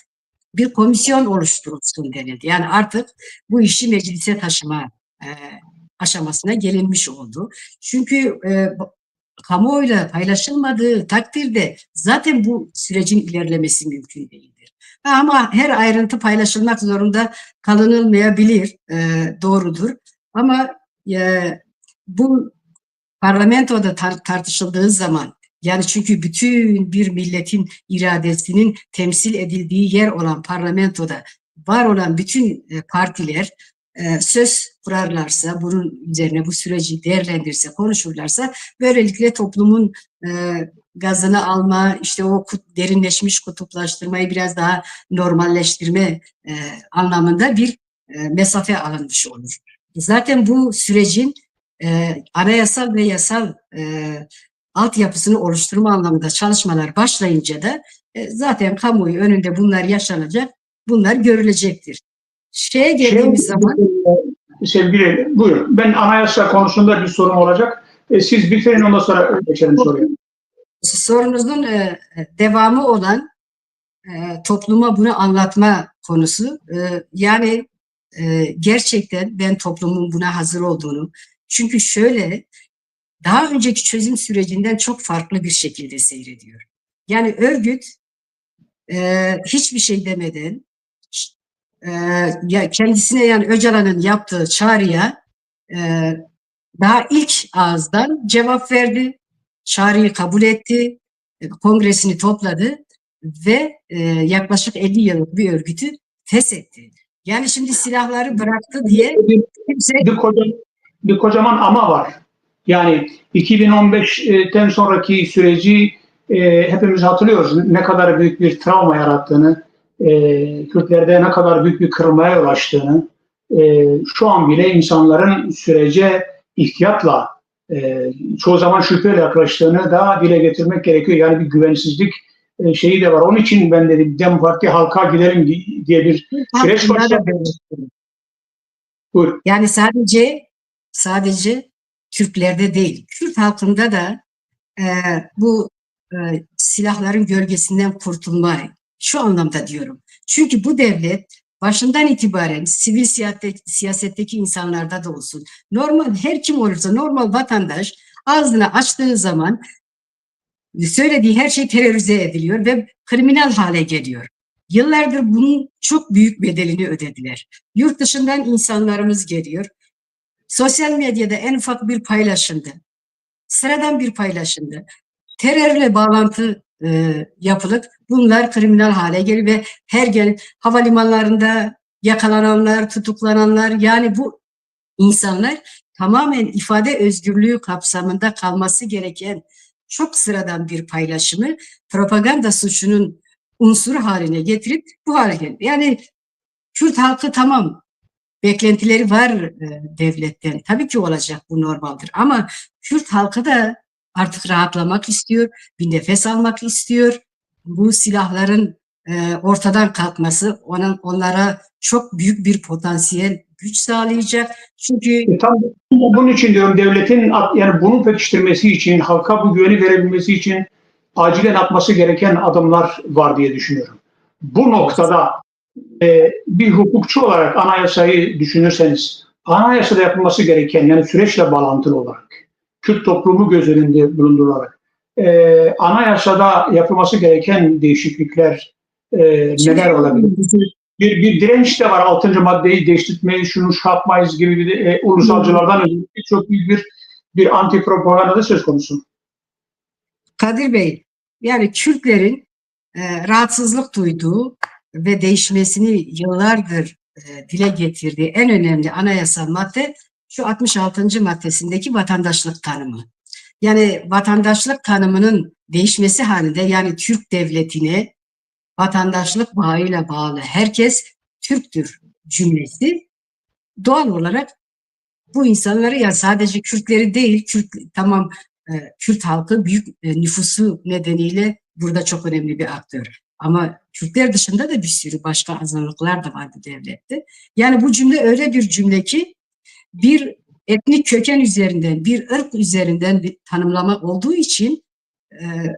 B: bir komisyon oluşturulsun denildi. Yani artık bu işi meclise taşıma e, aşamasına gelinmiş oldu. Çünkü kamuoyuyla paylaşılmadığı takdirde zaten bu sürecin ilerlemesi mümkün değildir. Ama her ayrıntı paylaşılmak zorunda kalınılmayabilir, doğrudur. Ama bu parlamentoda tartışıldığı zaman, yani çünkü bütün bir milletin iradesinin temsil edildiği yer olan parlamentoda var olan bütün partiler söz kurarlarsa, bunun üzerine bu süreci değerlendirirse, konuşurlarsa, böylelikle toplumun gazını alma, işte o derinleşmiş kutuplaştırmayı biraz daha normalleştirme anlamında bir mesafe alınmış olur. Zaten bu sürecin anayasal ve yasal altyapısını oluşturma anlamında çalışmalar başlayınca da zaten kamuoyu önünde bunlar yaşanacak, bunlar görülecektir. Şeye geldiğimiz zaman...
A: Sevgili, buyurun. Ben anayasa konusunda bir sorum olacak. Siz bitirin, ondan sonra geçelim soruya.
B: Sorunuzun devamı olan topluma bunu anlatma konusu. Yani gerçekten ben toplumun buna hazır olduğunu, çünkü şöyle, daha önceki çözüm sürecinden çok farklı bir şekilde seyrediyor. Yani örgüt hiçbir şey demeden ya kendisine, yani Öcalan'ın yaptığı çağrıya daha ilk ağızdan cevap verdi. Çağrıyı kabul etti. Kongresini topladı ve yaklaşık 50 yıllık bir örgütü feshetti. Yani şimdi silahları bıraktı diye kimse...
A: Bir kocaman ama var. Yani 2015'ten sonraki süreci hepimiz hatırlıyoruz. Ne kadar büyük bir travma yarattığını, Kürtlerde ne kadar büyük bir kırılmaya yol açtığını, şu an bile insanların sürece ihtiyatla, çoğu zaman şüpheyle yaklaştığını da dile getirmek gerekiyor. Yani bir güvensizlik şeyi de var. Onun için ben dedim Dem Parti halka gidelim diye bir süreç başladı. Buyur.
B: Yani sadece Kürtlerde değil, Kürt halkında da bu silahların gölgesinden kurtulma, şu anlamda diyorum. Çünkü bu devlet başından itibaren sivil siyasetteki insanlarda da olsun, normal her kim olursa, normal vatandaş ağzını açtığı zaman söylediği her şey terörize ediliyor ve kriminal hale geliyor. Yıllardır bunun çok büyük bedelini ödediler. Yurt dışından insanlarımız geliyor. Sosyal medyada en ufak bir paylaşımda, sıradan bir paylaşımda terörle bağlantı yapılıp bunlar kriminal hale geliyor ve her gün havalimanlarında yakalananlar, tutuklananlar, yani bu insanlar tamamen ifade özgürlüğü kapsamında kalması gereken çok sıradan bir paylaşımı propaganda suçunun unsuru haline getirip bu hale geldi. Yani Kürt halkı tamam, beklentileri var devletten. Tabii ki olacak, bu normaldir. Ama Kürt halkı da artık rahatlamak istiyor, bir nefes almak istiyor. Bu silahların ortadan kalkması onlara çok büyük bir potansiyel güç sağlayacak. Çünkü
A: tam bunun için diyorum, devletin yani bunu pekiştirmesi için, halka bu güveni verebilmesi için acilen atması gereken adımlar var diye düşünüyorum. Bu noktada bir hukukçu olarak anayasayı düşünürseniz, anayasada yapılması gereken, yani süreçle bağlantılı olarak, Kürt toplumu göz önünde bulundurarak, anayasada yapılması gereken değişiklikler neler olabilir? Bir direnç de var, 6. maddeyi değiştirmeyi, şunu yapmayız gibi bir ulusalcılardan özellikle çok büyük bir anti propaganda da söz konusu.
B: Kadir Bey, yani Kürtlerin rahatsızlık duyduğu ve değişmesini yıllardır dile getirdiği en önemli anayasal madde şu 66. maddesindeki vatandaşlık tanımı. Yani vatandaşlık tanımının değişmesi halinde, yani Türk devletine vatandaşlık bağıyla bağlı herkes Türktür cümlesi doğal olarak bu insanları, ya sadece Kürtleri değil, tamam, Kürt halkı büyük nüfusu nedeniyle burada çok önemli bir aktör. Ama Kürtler dışında da bir sürü başka azınlıklar da var bu devlette. Yani bu cümle öyle bir cümle ki bir etnik köken üzerinden, bir ırk üzerinden bir tanımlama olduğu için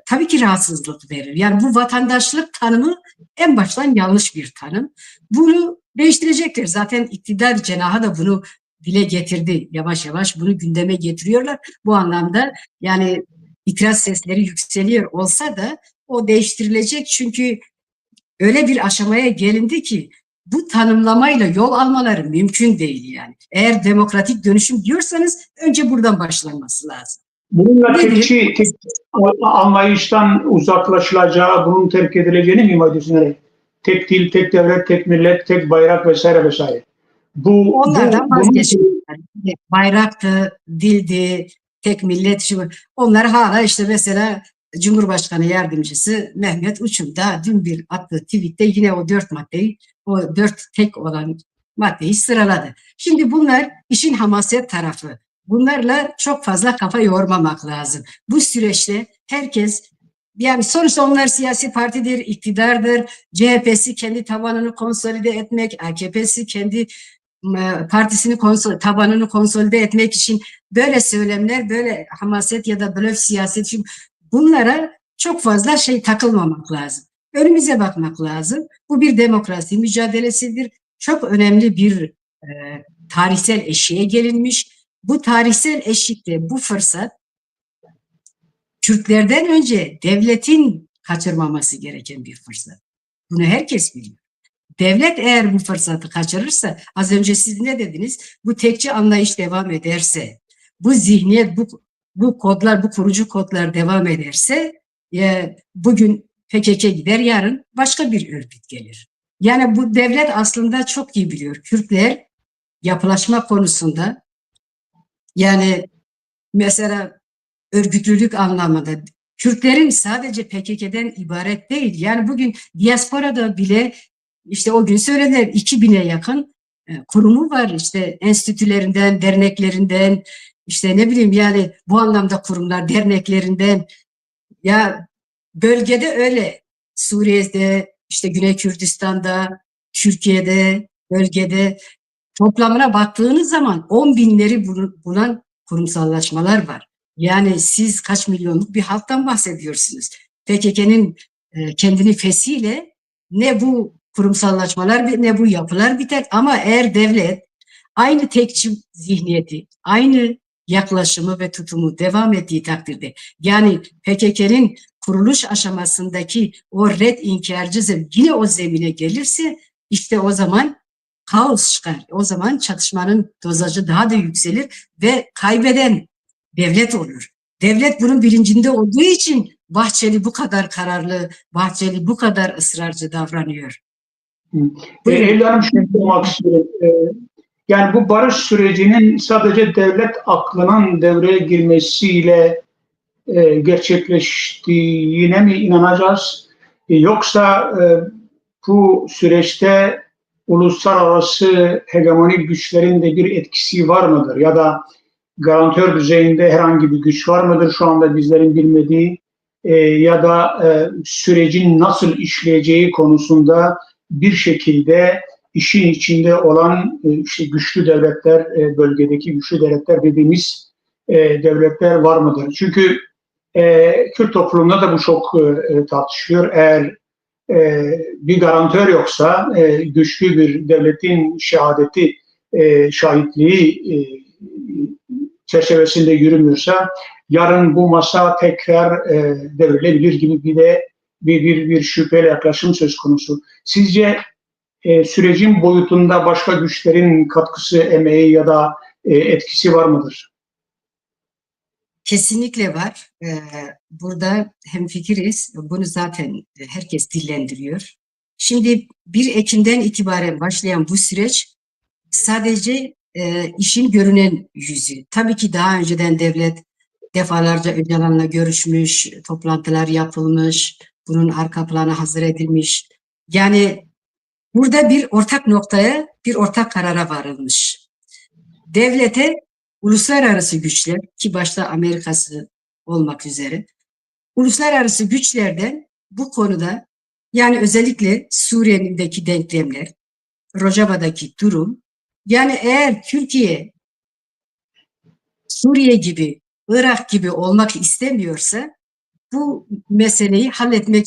B: tabii ki rahatsızlık verir. Yani bu vatandaşlık tanımı en baştan yanlış bir tanım. Bunu değiştirecekler. Zaten iktidar cenahı da bunu dile getirdi. Yavaş yavaş bunu gündeme getiriyorlar. Bu anlamda yani itiraz sesleri yükseliyor olsa da o değiştirilecek. Çünkü öyle bir aşamaya gelindi ki bu tanımlamayla yol almaları mümkün değil yani. Eğer demokratik dönüşüm diyorsanız önce buradan başlanması lazım.
A: Bununla tek anlayıştan uzaklaşılacağı, bunun terk edileceğini mi ima ediyorsun? Tek dil, tek devlet, tek millet, tek bayrak vesaire vesaire.
B: Onlardan vazgeçmiyorlar. Bayraktı, dildi, tek millet, onlar hala işte mesela Cumhurbaşkanı Yardımcısı Mehmet Uçum da dün bir attığı tweette yine o 4 maddeyi, o 4 tek olan maddeyi sıraladı. Şimdi bunlar işin hamaset tarafı. Bunlarla çok fazla kafa yormamak lazım. Bu süreçte herkes, yani sonuçta onlar siyasi partidir, iktidardır. CHP'si kendi tabanını konsolide etmek, AKP'si kendi partisini tabanını konsolide etmek için böyle söylemler, böyle hamaset ya da blöf siyaset, bunlara çok fazla takılmamak lazım. Önümüze bakmak lazım. Bu bir demokrasi mücadelesidir. Çok önemli bir tarihsel eşiğe gelinmiş. Bu tarihsel eşikte bu fırsat Kürtlerden önce devletin kaçırmaması gereken bir fırsat. Bunu herkes biliyor. Devlet eğer bu fırsatı kaçırırsa, az önce siz ne dediniz? Bu tekçi anlayış devam ederse, bu zihniyet, bu kodlar, bu kurucu kodlar devam ederse, bugün PKK gider, yarın başka bir örgüt gelir. Yani bu devlet aslında çok iyi biliyor. Kürtler yapılaşma konusunda, yani mesela örgütlülük anlamında Kürtlerin sadece PKK'den ibaret değil. Yani bugün diasporada bile işte o gün söylediler 2000'e yakın kurumu var. İşte enstitülerinden, derneklerinden, işte ne bileyim yani bu anlamda kurumlar, derneklerinden, ya bölgede öyle, Suriye'de, işte Güney Kürdistan'da, Türkiye'de, bölgede toplamına baktığınız zaman 10 binleri bulan kurumsallaşmalar var. Yani siz kaç milyonluk bir halktan bahsediyorsunuz. PKK'nın kendini fesiyle ne bu kurumsallaşmalar ne bu yapılar biter, ama eğer devlet aynı tekçi zihniyeti, aynı yaklaşımı ve tutumu devam ettiği takdirde, yani PKK'nın kuruluş aşamasındaki o red inkarcızm yine o zemine gelirse, işte o zaman kaos çıkar. O zaman çatışmanın dozajı daha da yükselir ve kaybeden devlet olur. Devlet bunun bilincinde olduğu için Bahçeli bu kadar kararlı, Bahçeli bu kadar ısrarcı davranıyor.
A: Eylül Hanım, şunu sormak istiyorum. Yani bu barış sürecinin sadece devlet aklının devreye girmesiyle gerçekleştiğine mi inanacağız? Yoksa bu süreçte uluslararası hegemonik güçlerin de bir etkisi var mıdır? Ya da garantör düzeyinde herhangi bir güç var mıdır şu anda bizlerin bilmediği? Ya da sürecin nasıl işleyeceği konusunda bir şekilde işin içinde olan işte güçlü devletler, bölgedeki güçlü devletler dediğimiz devletler var mıdır? Çünkü Kürt toplumunda da bu çok tartışılıyor. Eğer bir garantör yoksa, güçlü bir devletin şahitliği çerçevesinde yürümüyorsa, yarın bu masa tekrar devrilebilir gibi bir şüpheli yaklaşım söz konusu. Sizce sürecin boyutunda başka güçlerin katkısı, emeği ya da etkisi var mıdır?
B: Kesinlikle var. Burada hemfikiriz. Bunu zaten herkes dillendiriyor. Şimdi 1 Ekim'den itibaren başlayan bu süreç sadece işin görünen yüzü. Tabii ki daha önceden devlet defalarca Öcalan'la görüşmüş, toplantılar yapılmış, bunun arka planı hazır edilmiş. Yani burada bir ortak noktaya, bir ortak karara varılmış. Devlete uluslararası güçler, ki başta Amerika'sı olmak üzere, uluslararası güçlerden bu konuda, yani özellikle Suriye'deki denklemler, Rojava'daki durum, yani eğer Türkiye Suriye gibi, Irak gibi olmak istemiyorsa bu meseleyi halletmek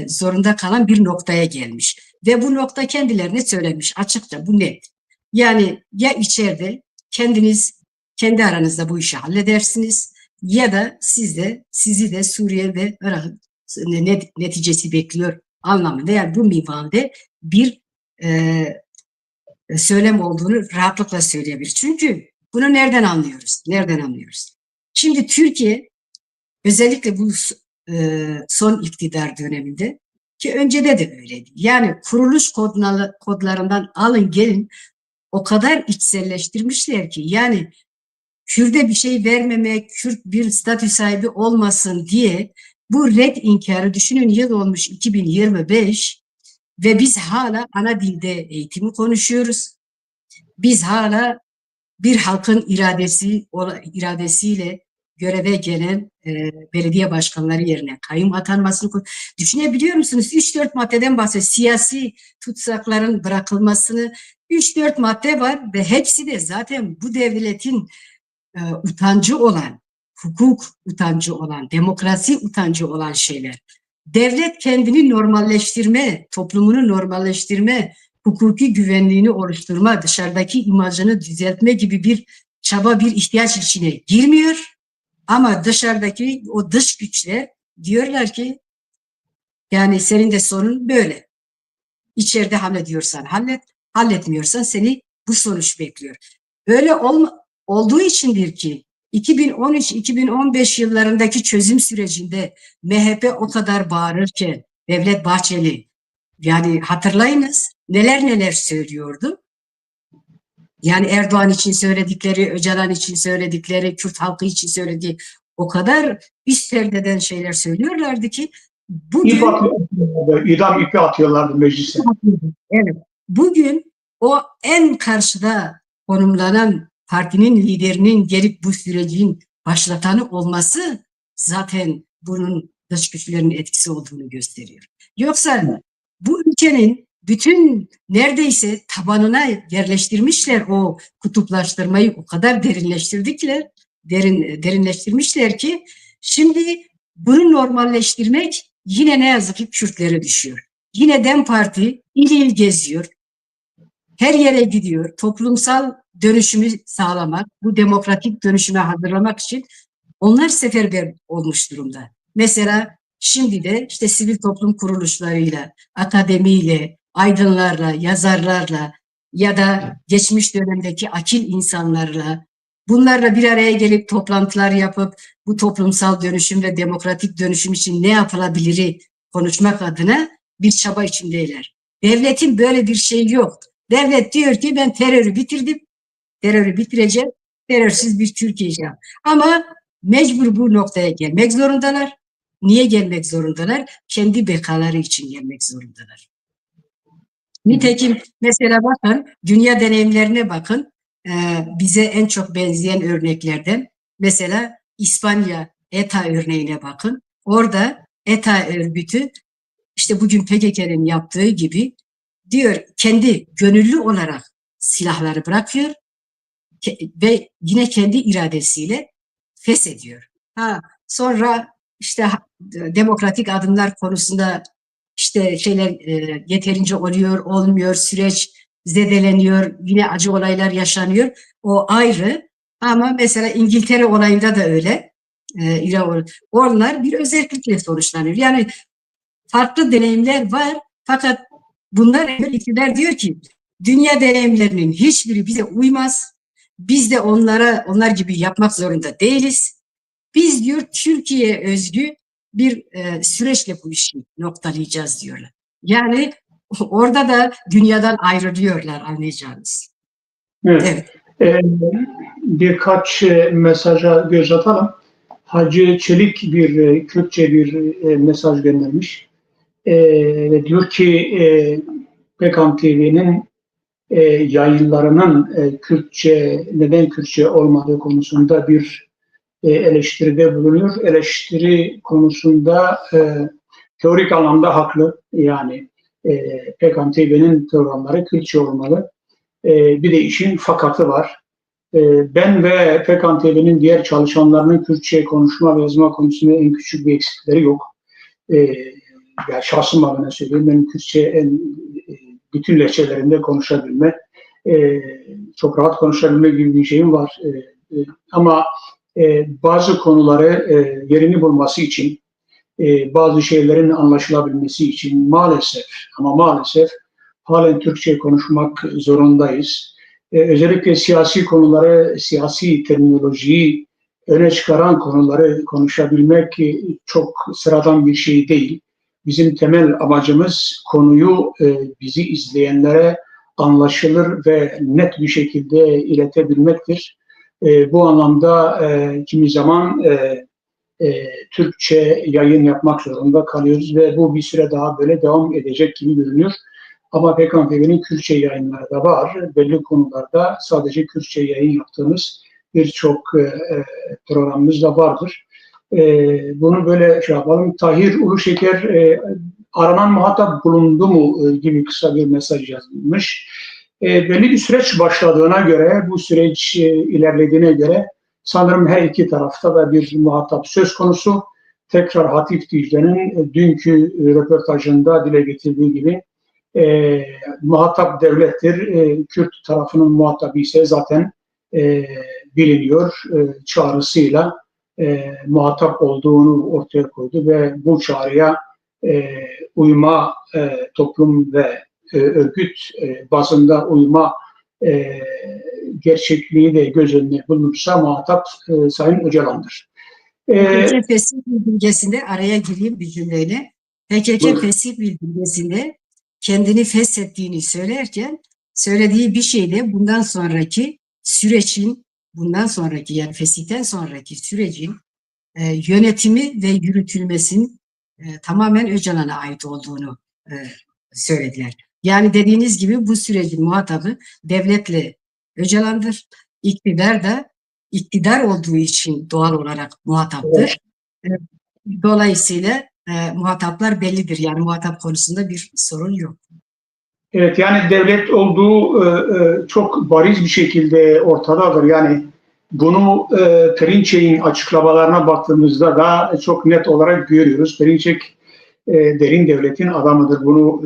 B: zorunda kalan bir noktaya gelmiş. Ve bu nokta kendilerine söylemiş açıkça, bu net. Yani ya içeride kendiniz kendi aranızda bu işi halledersiniz ya da sizi de Suriye ve Irak'ın neticesi bekliyor anlamında. Yani bu minvalde bir e, söylem olduğunu rahatlıkla söyleyebilir. Çünkü bunu nereden anlıyoruz? Nereden anlıyoruz? Şimdi Türkiye özellikle bu son iktidar döneminde, ki öncede de öyleydi. Yani kuruluş kodlarından alın gelin o kadar içselleştirmişler ki, yani Kürt'e bir şey vermemek, Kürt bir statü sahibi olmasın diye bu red inkarı, düşünün yıl olmuş 2025 ve biz hala ana dilde eğitimi konuşuyoruz. Biz hala bir halkın iradesiyle göreve gelen belediye başkanları yerine kayyum atanmasını düşünebiliyor musunuz? 3-4 maddeden bahsediyor. Siyasi tutsakların bırakılmasını, 3-4 madde var ve hepsi de zaten bu devletin utancı olan, hukuk utancı olan, demokrasi utancı olan şeyler. Devlet kendini normalleştirme, toplumunu normalleştirme, hukuki güvenliğini oluşturma, dışarıdaki imajını düzeltme gibi bir çaba, bir ihtiyaç içine girmiyor. Ama dışarıdaki o dış güçler diyorlar ki, yani senin de sorun böyle. İçeride hallediyorsan hallet, halletmiyorsan seni bu sonuç bekliyor. Öyle olduğu içindir ki 2013-2015 yıllarındaki çözüm sürecinde MHP o kadar bağırırken Devlet Bahçeli, yani hatırlayınız neler neler söylüyordu. Yani Erdoğan için söyledikleri, Öcalan için söyledikleri, Kürt halkı için söylediği o kadar üst perdeden şeyler söylüyorlardı ki bugün
A: idam ipi atıyorlardı meclise.
B: evet, bugün o en karşıda konumlanan partinin liderinin gelip bu sürecin başlatanı olması zaten bunun dış güçlerin etkisi olduğunu gösteriyor. Yoksa bu ülkenin bütün neredeyse tabanına yerleştirmişler o kutuplaştırmayı, o kadar derinleştirmişler ki şimdi bunu normalleştirmek yine ne yazık ki Kürtlere düşüyor. Yine DEM Parti il il geziyor, her yere gidiyor, toplumsal dönüşümü sağlamak, bu demokratik dönüşüme hazırlamak için onlar seferber olmuş durumda. Mesela şimdi de işte sivil toplum kuruluşlarıyla, akademiyle, aydınlarla, yazarlarla ya da geçmiş dönemdeki akil insanlarla, bunlarla bir araya gelip toplantılar yapıp bu toplumsal dönüşüm ve demokratik dönüşüm için ne yapılabiliri konuşmak adına bir çaba içindeyler. Devletin böyle bir şeyi yok. Devlet diyor ki ben terörü bitirdim, terörü bitireceğim, terörsüz bir Türkiye. Ama mecbur bu noktaya gelmek zorundalar. Niye gelmek zorundalar? Kendi bekaları için gelmek zorundalar. Nitekim mesela bakın, dünya deneyimlerine bakın. Bize en çok benzeyen örneklerden mesela İspanya ETA örneğine bakın. Orada ETA örgütü işte bugün PKK'nın yaptığı gibi diyor, kendi gönüllü olarak silahları bırakıyor ve yine kendi iradesiyle feshediyor. Sonra işte demokratik adımlar konusunda işte şeyler yeterince oluyor, olmuyor, süreç zedeleniyor, yine acı olaylar yaşanıyor. O ayrı. Ama mesela İngiltere olayında da öyle. Onlar bir özellikle sonuçlanıyor. Yani farklı deneyimler var. Fakat bunlar iktidar diyor ki dünya deneyimlerinin hiçbiri bize uymaz. Biz de onlar gibi yapmak zorunda değiliz. Biz diyor Türkiye özgü bir süreçle bu işi noktalayacağız diyorlar. Yani orada da dünyadan ayrılıyorlar anlayacağınız.
A: Evet.
B: Evet.
A: Birkaç mesaja göz atalım. Hacı Çelik bir Kürtçe bir mesaj göndermiş. Ve diyor ki Pekan TV'nin yayınlarının neden Kürtçe olmadığı konusunda bir eleştiride bulunuyor. Eleştiri konusunda teorik anlamda haklı. Yani Pekan TV'nin programları Kürtçe olmalı. Bir de işin fakatı var. Ben ve Pekan TV'nin diğer çalışanlarının Kürtçe konuşma ve yazma konusunda en küçük bir eksikleri yok. Yani şahsım adına söyleyeyim, ben Kürtçe bütün lehçelerinde konuşabilme, çok rahat konuşabilme gibi bir şeyim var. Ama bazı konuları yerini bulması için, bazı şeylerin anlaşılabilmesi için maalesef halen Türkçe konuşmak zorundayız. Özellikle siyasi konuları, siyasi terminolojiyi öne çıkaran konuları konuşabilmek çok sıradan bir şey değil. Bizim temel amacımız konuyu bizi izleyenlere anlaşılır ve net bir şekilde iletebilmektir. Bu anlamda kimi zaman Türkçe yayın yapmak zorunda kalıyoruz ve bu bir süre daha böyle devam edecek gibi görünüyor. Ama Pekan TV'nin Kürtçe yayınları da var. Belli konularda sadece Kürtçe yayın yaptığımız birçok programımız da vardır. Bunu böyle şey yapalım. Tahir Uluşeker aranan muhatap bulundu mu gibi kısa bir mesaj yazılmış. Belli bir süreç başladığına göre, bu süreç ilerlediğine göre sanırım her iki tarafta da bir muhatap söz konusu. Tekrar Hatif Dicle'nin dünkü röportajında dile getirdiği gibi muhatap devlettir. Kürt tarafının muhatabı ise zaten biliniyor. Çağrısıyla muhatap olduğunu ortaya koydu ve bu çağrıya uyma, toplum ve örgüt bazında uyma gerçekliği de göz önüne bulunursa muhatap Sayın Öcalan'dır.
B: PKK Fesih Bildirgesi'nde araya gireyim bir cümleyle. PKK Fesih Bildirgesi'nde kendini feshettiğini söylerken söylediği bir şey de bundan sonraki sürecin, yani fesihten sonraki sürecin yönetimi ve yürütülmesinin tamamen Öcalan'a ait olduğunu söylediler. Yani dediğiniz gibi bu sürecin muhatabı devletle Öcalan'dır. İktidar da iktidar olduğu için doğal olarak muhataptır. Evet. Dolayısıyla muhataplar bellidir. Yani muhatap konusunda bir sorun yok.
A: Evet, yani devlet olduğu çok bariz bir şekilde ortadadır. Yani bunu Perinçek'in açıklamalarına baktığımızda da çok net olarak görüyoruz. Perinçek derin devletin adamıdır. Bunu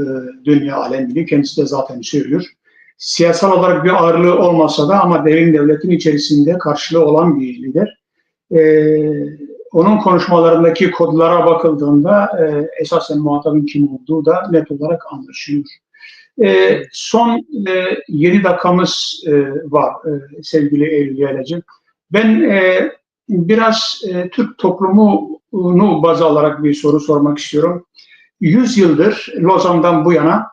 A: dünya alem biliyor. Kendisi de zaten söylüyor. Siyasal olarak bir ağırlığı olmasa da ama derin devletin içerisinde karşılığı olan bir lider. Onun konuşmalarındaki kodlara bakıldığında esasen muhatabın kim olduğu da net olarak anlaşılıyor. Son 7 dakikamız var sevgili Eylül Yaylancı. Ben biraz Türk toplumunu baz alarak bir soru sormak istiyorum. 100 yıldır Lozan'dan bu yana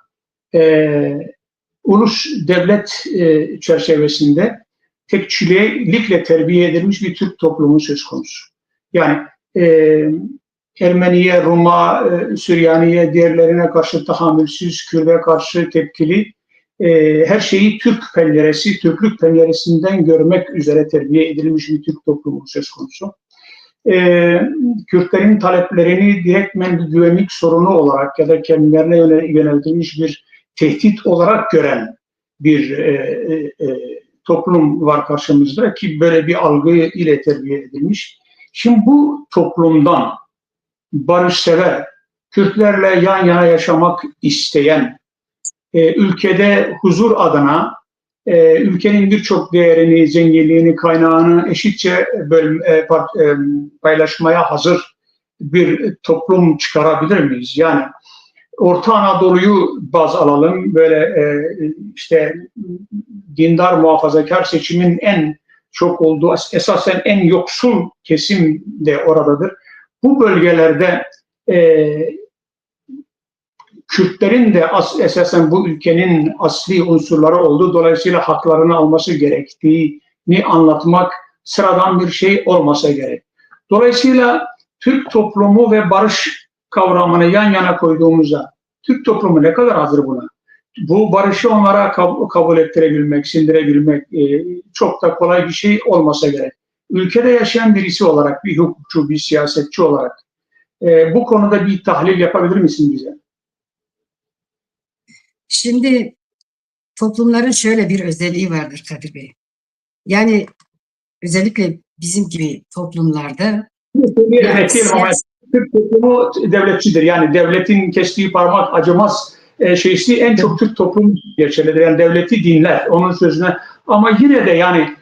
A: ulus devlet çerçevesinde tekçilikle terbiye edilmiş bir Türk toplumu söz konusu. Yani Ermeniye, Rum'a, Süryaniye, diğerlerine karşı tahammülsüz, Kürt'e karşı tepkili, her şeyi Türk penceresi, Türklük penceresinden görmek üzere terbiye edilmiş bir Türk toplumu söz konusu. Kürtlerin taleplerini direktmen bir güvenlik sorunu olarak ya da kendilerine yöneltilmiş bir tehdit olarak gören bir toplum var karşımızda ki böyle bir algı ile terbiye edilmiş. Şimdi bu toplumdan barışsever, Kürtlerle yan yana yaşamak isteyen, ülkede huzur adına ülkenin birçok değerini, zenginliğini, kaynağını eşitçe paylaşmaya hazır bir toplum çıkarabilir miyiz? Yani Orta Anadolu'yu baz alalım. Böyle işte dindar muhafazakar seçimin en çok olduğu, esasen en yoksul kesim de oradadır. Bu bölgelerde Kürtlerin de esasen bu ülkenin asli unsurları olduğu, dolayısıyla haklarını alması gerektiğini anlatmak sıradan bir şey olmasa gerek. Dolayısıyla Türk toplumu ve barış kavramını yan yana koyduğumuzda Türk toplumu ne kadar hazır buna? Bu barışı onlara kabul ettirebilmek, sindirebilmek çok da kolay bir şey olmasa gerek. Ülkede yaşayan birisi olarak, bir hukukçu, bir siyasetçi olarak bu konuda bir tahlil yapabilir misin bize?
B: Şimdi toplumların şöyle bir özelliği vardır Kadir Bey. Yani özellikle bizim gibi toplumlarda
A: Türk toplumu devletçidir. Yani devletin kestiği parmak acımaz şeysi en çok Türk toplumu geçerlidir. Yani devleti dinler onun sözüne. Ama yine de yani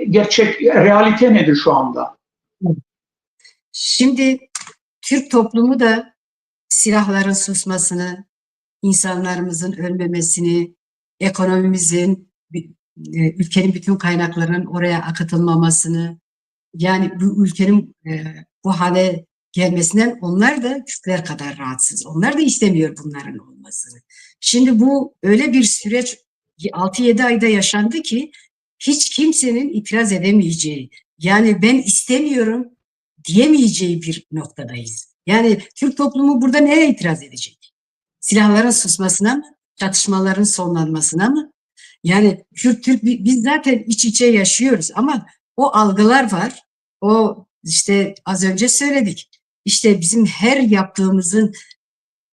A: gerçek realite nedir şu anda?
B: Şimdi Türk toplumu da silahların susmasını, insanlarımızın ölmemesini, ekonomimizin, ülkenin bütün kaynaklarının oraya akıtılmamasını, yani bu ülkenin bu hale gelmesinden onlar da Kürtler kadar rahatsız. Onlar da istemiyor bunların olmasını. Şimdi bu öyle bir süreç 6-7 ayda yaşandı ki hiç kimsenin itiraz edemeyeceği, yani ben istemiyorum diyemeyeceği bir noktadayız. Yani Türk toplumu burada nereye itiraz edecek? Silahların susmasına mı? Çatışmaların sonlanmasına mı? Yani Kürt biz zaten iç içe yaşıyoruz ama o algılar var. O işte az önce söyledik. İşte bizim her yaptığımızın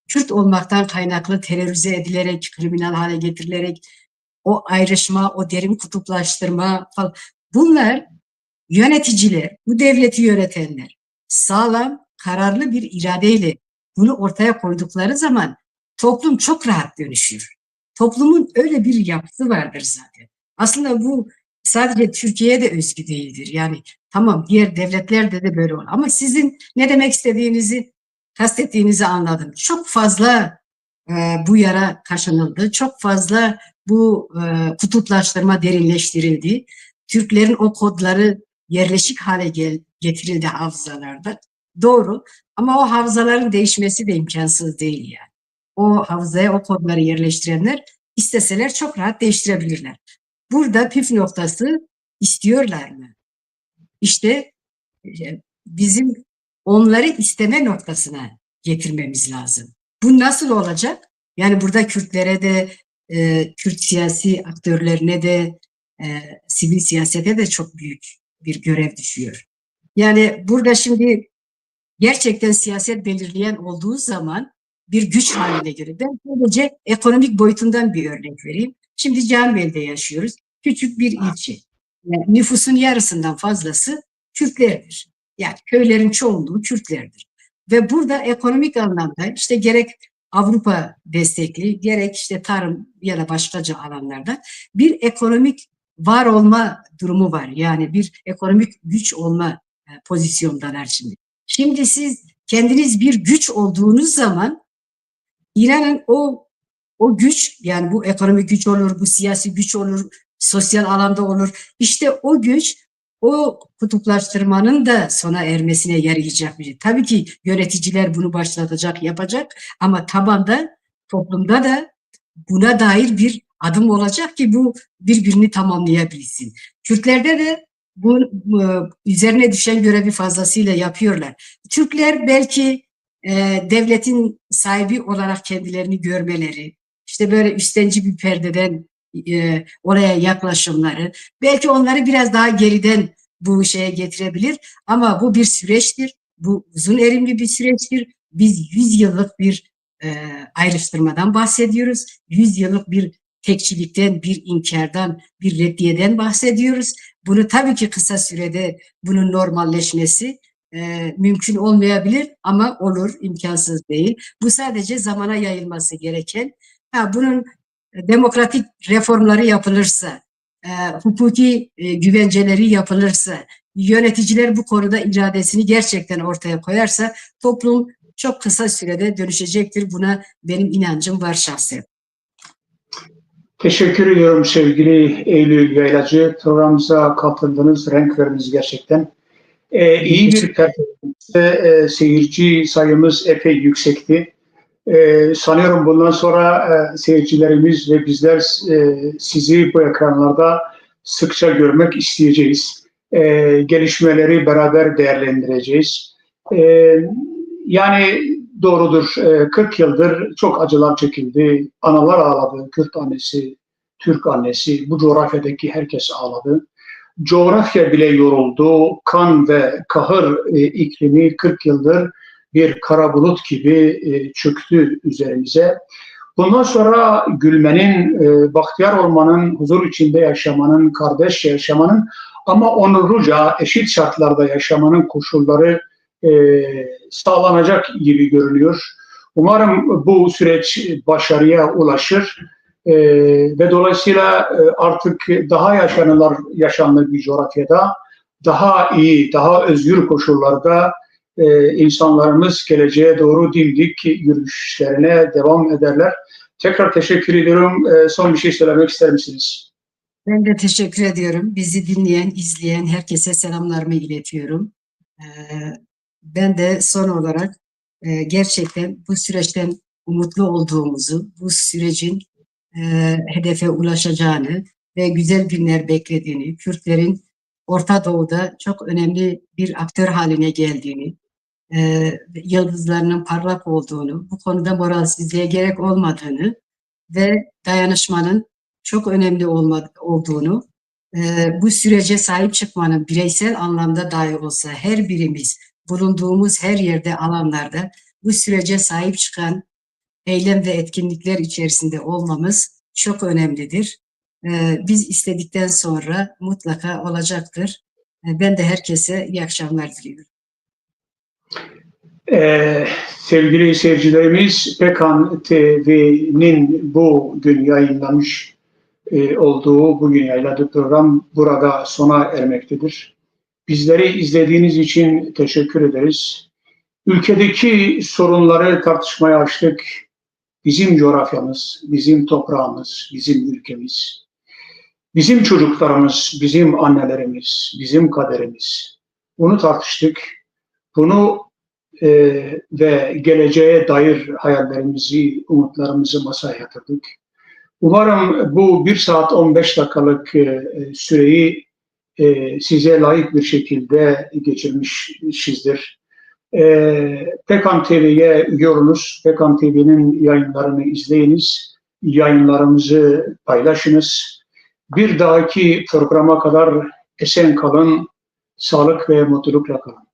B: Kürt olmaktan kaynaklı terörize edilerek, kriminal hale getirilerek, o ayrışma, o derin kutuplaştırma falan. Bunlar yöneticiler, bu devleti yönetenler sağlam, kararlı bir iradeyle bunu ortaya koydukları zaman toplum çok rahat dönüşür. Toplumun öyle bir yapısı vardır zaten. Aslında bu sadece Türkiye'ye de özgü değildir. Yani tamam diğer devletlerde de böyle olur. Ama sizin ne demek istediğinizi, kastettiğinizi anladım. Çok fazla bu yara kaşınıldı. Çok fazla bu kutuplaştırma derinleştirildi. Türklerin o kodları yerleşik hale getirildi hafızalarda. Doğru ama o hafızaların değişmesi de imkansız değil yani. O hafızaya o kodları yerleştirenler isteseler çok rahat değiştirebilirler. Burada püf noktası istiyorlar mı? İşte bizim onları isteme noktasına getirmemiz lazım. Bu nasıl olacak? Yani burada Kürtlere de, Kürt siyasi aktörlerine de, sivil siyasete de çok büyük bir görev düşüyor. Yani burada şimdi gerçekten siyaset belirleyen olduğu zaman bir güç haline geliyor. Ben sadece ekonomik boyutundan bir örnek vereyim. Şimdi Canbel'de yaşıyoruz. Küçük bir ilçe. Yani nüfusun yarısından fazlası Kürtlerdir. Yani köylerin çoğunluğu Kürtlerdir. Ve burada ekonomik anlamda işte gerek Avrupa destekli, gerek işte tarım ya da başkaca alanlarda bir ekonomik var olma durumu var. Yani bir ekonomik güç olma pozisyondalar şimdi. Şimdi siz kendiniz bir güç olduğunuz zaman inanın o güç, yani bu ekonomik güç olur, bu siyasi güç olur, sosyal alanda olur. İşte o güç o kutuplaştırmanın da sona ermesine yarayacak bir şey. Tabii ki yöneticiler bunu başlatacak, yapacak ama tabanda, toplumda da buna dair bir adım olacak ki bu birbirini tamamlayabilsin. Kürtlerde de bu üzerine düşen görevi fazlasıyla yapıyorlar. Türkler belki devletin sahibi olarak kendilerini görmeleri, işte böyle üstenci bir perdeden oraya yaklaşımları, belki onları biraz daha geriden bu şeye getirebilir. Ama bu bir süreçtir, bu uzun erimli bir süreçtir. Biz 100 yıllık bir ayrıştırmadan bahsediyoruz. 100 yıllık bir tekçilikten, bir inkardan, bir reddiyeden bahsediyoruz. Bunu tabii ki kısa sürede bunun normalleşmesi mümkün olmayabilir ama olur, imkansız değil. Bu sadece zamana yayılması gereken. Bunun demokratik reformları yapılırsa, hukuki güvenceleri yapılırsa, yöneticiler bu konuda iradesini gerçekten ortaya koyarsa toplum çok kısa sürede dönüşecektir. Buna benim inancım var şahsen.
A: Teşekkür ediyorum sevgili Eylül Yaylacı. Programımıza katıldınız, renk verdiniz gerçekten. İyi bir performans. Seyirci sayımız epey yüksekti. Sanıyorum bundan sonra seyircilerimiz ve bizler sizi bu ekranlarda sıkça görmek isteyeceğiz. Gelişmeleri beraber değerlendireceğiz. Yani doğrudur, 40 yıldır çok acılar çekildi. Analar ağladı, Kürt annesi, Türk annesi, bu coğrafyadaki herkes ağladı. Coğrafya bile yoruldu. Kan ve kahır iklimi 40 yıldır bir kara bulut gibi çöktü üzerimize. Bundan sonra gülmenin, bahtiyar olmanın, huzur içinde yaşamanın, kardeşçe yaşamanın ama onurluca, eşit şartlarda yaşamanın koşulları sağlanacak gibi görünüyor. Umarım bu süreç başarıya ulaşır. Ve dolayısıyla artık daha yaşanılır bir coğrafyada, daha iyi, daha özgür koşullarda insanlarımız geleceğe doğru dimdik yürüyüşlerine devam ederler. Tekrar teşekkür ediyorum. Son bir şey söylemek ister misiniz?
B: Ben de teşekkür ediyorum. Bizi dinleyen, izleyen herkese selamlarımı iletiyorum. Ben de son olarak gerçekten bu süreçten umutlu olduğumuzu, bu sürecin hedefe ulaşacağını ve güzel günler beklediğini, Kürtlerin Orta Doğu'da çok önemli bir aktör haline geldiğini, yıldızlarının parlak olduğunu, bu konuda moralsizliğe gerek olmadığını ve dayanışmanın çok önemli olduğunu, bu sürece sahip çıkmanın bireysel anlamda dahi olsa her birimiz bulunduğumuz her yerde, alanlarda bu sürece sahip çıkan eylem ve etkinlikler içerisinde olmamız çok önemlidir. Biz istedikten sonra mutlaka olacaktır. Ben de herkese iyi akşamlar diliyorum.
A: Sevgili seyircilerimiz, Pekan TV'nin bugün yayınlamış olduğu, bugün yayınladığı program burada sona ermektedir. Bizleri izlediğiniz için teşekkür ederiz. Ülkedeki sorunları tartışmaya açtık. Bizim coğrafyamız, bizim toprağımız, bizim ülkemiz, bizim çocuklarımız, bizim annelerimiz, bizim kaderimiz. Bunu tartıştık. Bunu ve geleceğe dair hayallerimizi, umutlarımızı masaya yatırdık. Umarım bu 1 saat 15 dakikalık süreyi size layık bir şekilde geçirmişizdir. Pekan TV'ye üye olunuz. Pekan TV'nin yayınlarını izleyiniz. Yayınlarımızı paylaşınız. Bir dahaki programa kadar esen kalın, sağlık ve mutlulukla kalın.